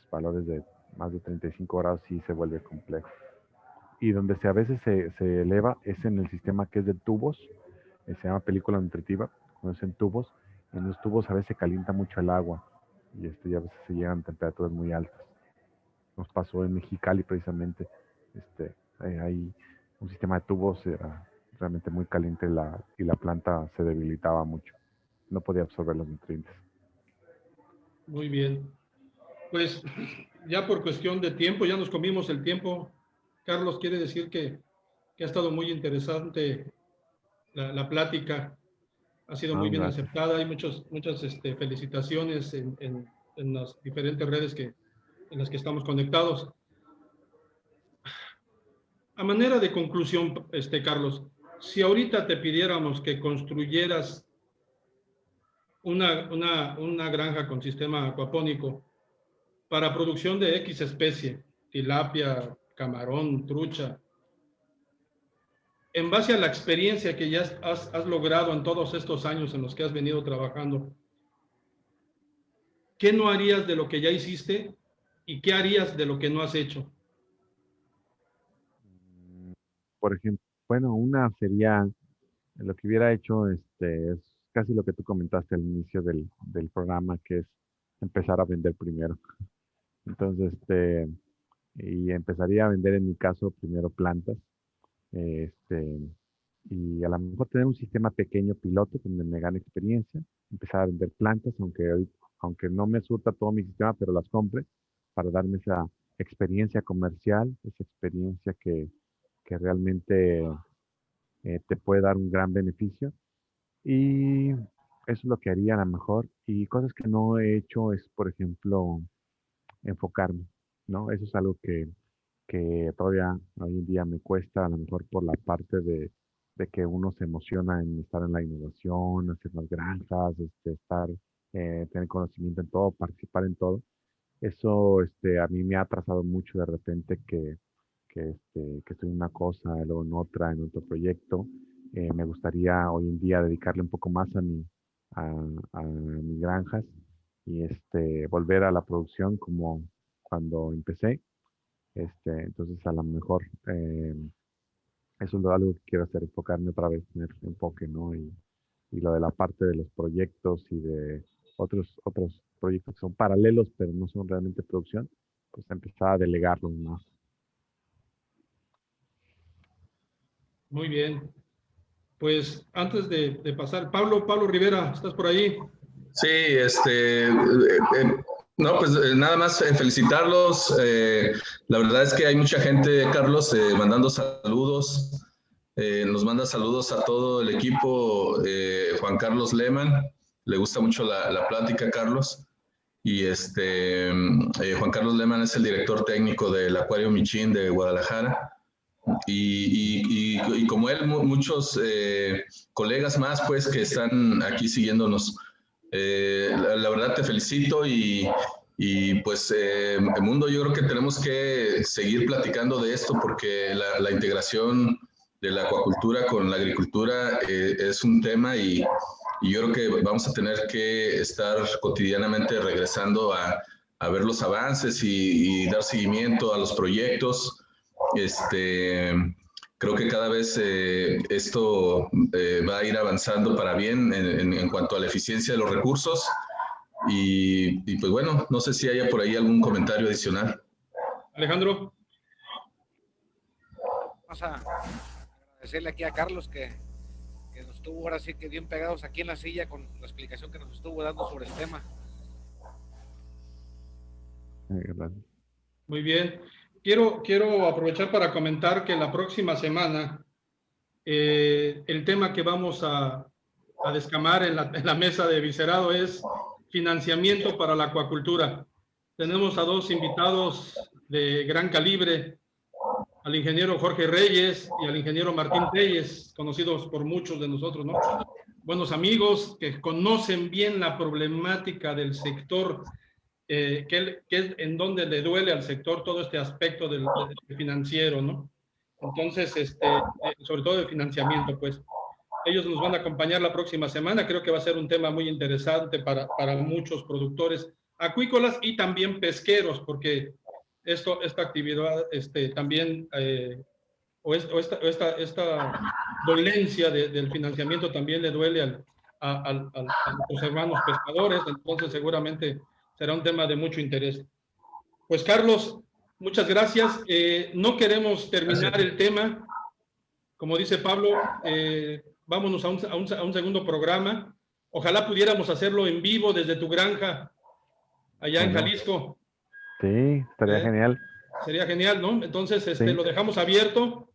S3: valores de más de 35 grados sí se vuelve complejo. Y donde a veces se eleva es en el sistema que es de tubos, se llama película nutritiva, cuando es en tubos. En los tubos a veces se calienta mucho el agua y a veces se llegan a temperaturas muy altas. Nos pasó en Mexicali precisamente, hay un sistema de tubos, era realmente muy caliente y la planta se debilitaba mucho, no podía absorber los nutrientes.
S2: Muy bien. Pues ya por cuestión de tiempo, ya nos comimos el tiempo. Carlos, quiere decir que ha estado muy interesante la plática, ha sido muy bien
S3: Gracias.
S2: aceptada, hay muchas felicitaciones en las diferentes redes en las que estamos conectados. A manera de conclusión, Carlos, si ahorita te pidiéramos que construyeras una granja con sistema acuapónico para producción de X especie, tilapia, camarón, trucha, en base a la experiencia que ya has logrado en todos estos años en los que has venido trabajando, ¿qué no harías de lo que ya hiciste y qué harías de lo que no has hecho?
S3: Por ejemplo, bueno, una sería lo que hubiera hecho, es casi lo que tú comentaste al inicio del programa, que es empezar a vender primero. Entonces, y empezaría a vender en mi caso primero plantas, este, y a lo mejor tener un sistema pequeño piloto donde me gane experiencia, empezar a vender plantas, aunque no me surta todo mi sistema, pero las compre para darme esa experiencia comercial, esa experiencia que realmente te puede dar un gran beneficio. Y eso es lo que haría a lo mejor. Y cosas que no he hecho es, por ejemplo, enfocarme, ¿no? Eso es algo que todavía hoy en día me cuesta, a lo mejor por la parte de que uno se emociona en estar en la innovación, hacer las granjas, estar tener conocimiento en todo, participar en todo. Eso a mí me ha atrasado mucho de repente que estoy en una cosa, luego en otra, en otro proyecto. Me gustaría hoy en día dedicarle un poco más a mis granjas y volver a la producción como cuando empecé. Entonces a lo mejor eso es algo que quiero hacer, enfocarme otra vez, tener enfoque, ¿no? Y lo de la parte de los proyectos y de otros proyectos que son paralelos, pero no son realmente producción, pues empezar a delegarlos más.
S2: Muy bien. Pues antes de pasar, Pablo Rivera, ¿estás por ahí?
S4: Sí, no, pues nada más felicitarlos. La verdad es que hay mucha gente, Carlos, mandando saludos. Nos manda saludos a todo el equipo. Juan Carlos Lehmann, le gusta mucho la plática, Carlos. Y Juan Carlos Lehmann es el director técnico del Acuario Michin de Guadalajara. Y como él, muchos colegas más, pues, que están aquí siguiéndonos. La verdad te felicito y pues el mundo, yo creo que tenemos que seguir platicando de esto porque la integración de la acuacultura con la agricultura es un tema y yo creo que vamos a tener que estar cotidianamente regresando a ver los avances y dar seguimiento a los proyectos. Creo que cada vez esto va a ir avanzando para bien en cuanto a la eficiencia de los recursos y pues bueno, no sé si haya por ahí algún comentario adicional.
S2: Alejandro.
S1: Vamos a agradecerle aquí a Carlos que nos estuvo ahora sí que bien pegados aquí en la silla con la explicación que nos estuvo dando sobre el tema.
S2: Muy bien. Quiero aprovechar para comentar que la próxima semana el tema que vamos a descamar en la mesa de Viscerado es financiamiento para la acuacultura. Tenemos a dos invitados de gran calibre, al ingeniero Jorge Reyes y al ingeniero Martín Telles, conocidos por muchos de nosotros, ¿no? Buenos amigos que conocen bien la problemática del sector, que es en donde le duele al sector todo este aspecto del financiero, ¿no? Entonces, sobre todo de financiamiento, pues. Ellos nos van a acompañar la próxima semana. Creo que va a ser un tema muy interesante para muchos productores acuícolas y también pesqueros, porque esta actividad también, esta dolencia del financiamiento también le duele a los hermanos pescadores, entonces seguramente será un tema de mucho interés. Pues Carlos, muchas gracias. No queremos terminar el tema. Como dice Pablo, vámonos a un segundo programa. Ojalá pudiéramos hacerlo en vivo desde tu granja, allá en Jalisco.
S3: Sí, estaría genial.
S2: Sería genial, ¿no? Entonces,
S3: Sí.
S2: lo dejamos abierto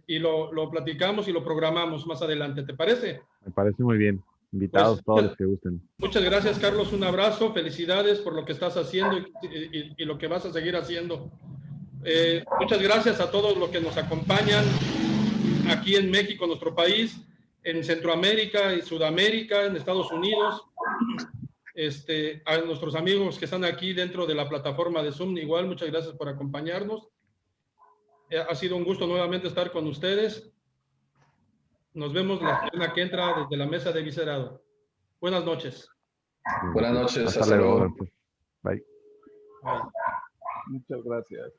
S2: y lo platicamos y lo programamos más adelante. ¿Te parece?
S3: Me parece muy bien. Invitados
S2: Pues,
S3: todos los que gusten.
S2: Muchas gracias, Carlos. Un abrazo. Felicidades por lo que estás haciendo y lo que vas a seguir haciendo. Muchas gracias a todos los que nos acompañan aquí en México, nuestro país, en Centroamérica y Sudamérica, en Estados Unidos. A nuestros amigos que están aquí dentro de la plataforma de Zoom, igual, muchas gracias por acompañarnos. Ha sido un gusto nuevamente estar con ustedes. Nos vemos la semana que entra desde la mesa de Viscerado. Buenas noches.
S4: Buenas noches.
S3: Hasta luego.
S4: luego.
S3: Bye.
S2: Bye.
S6: Muchas gracias.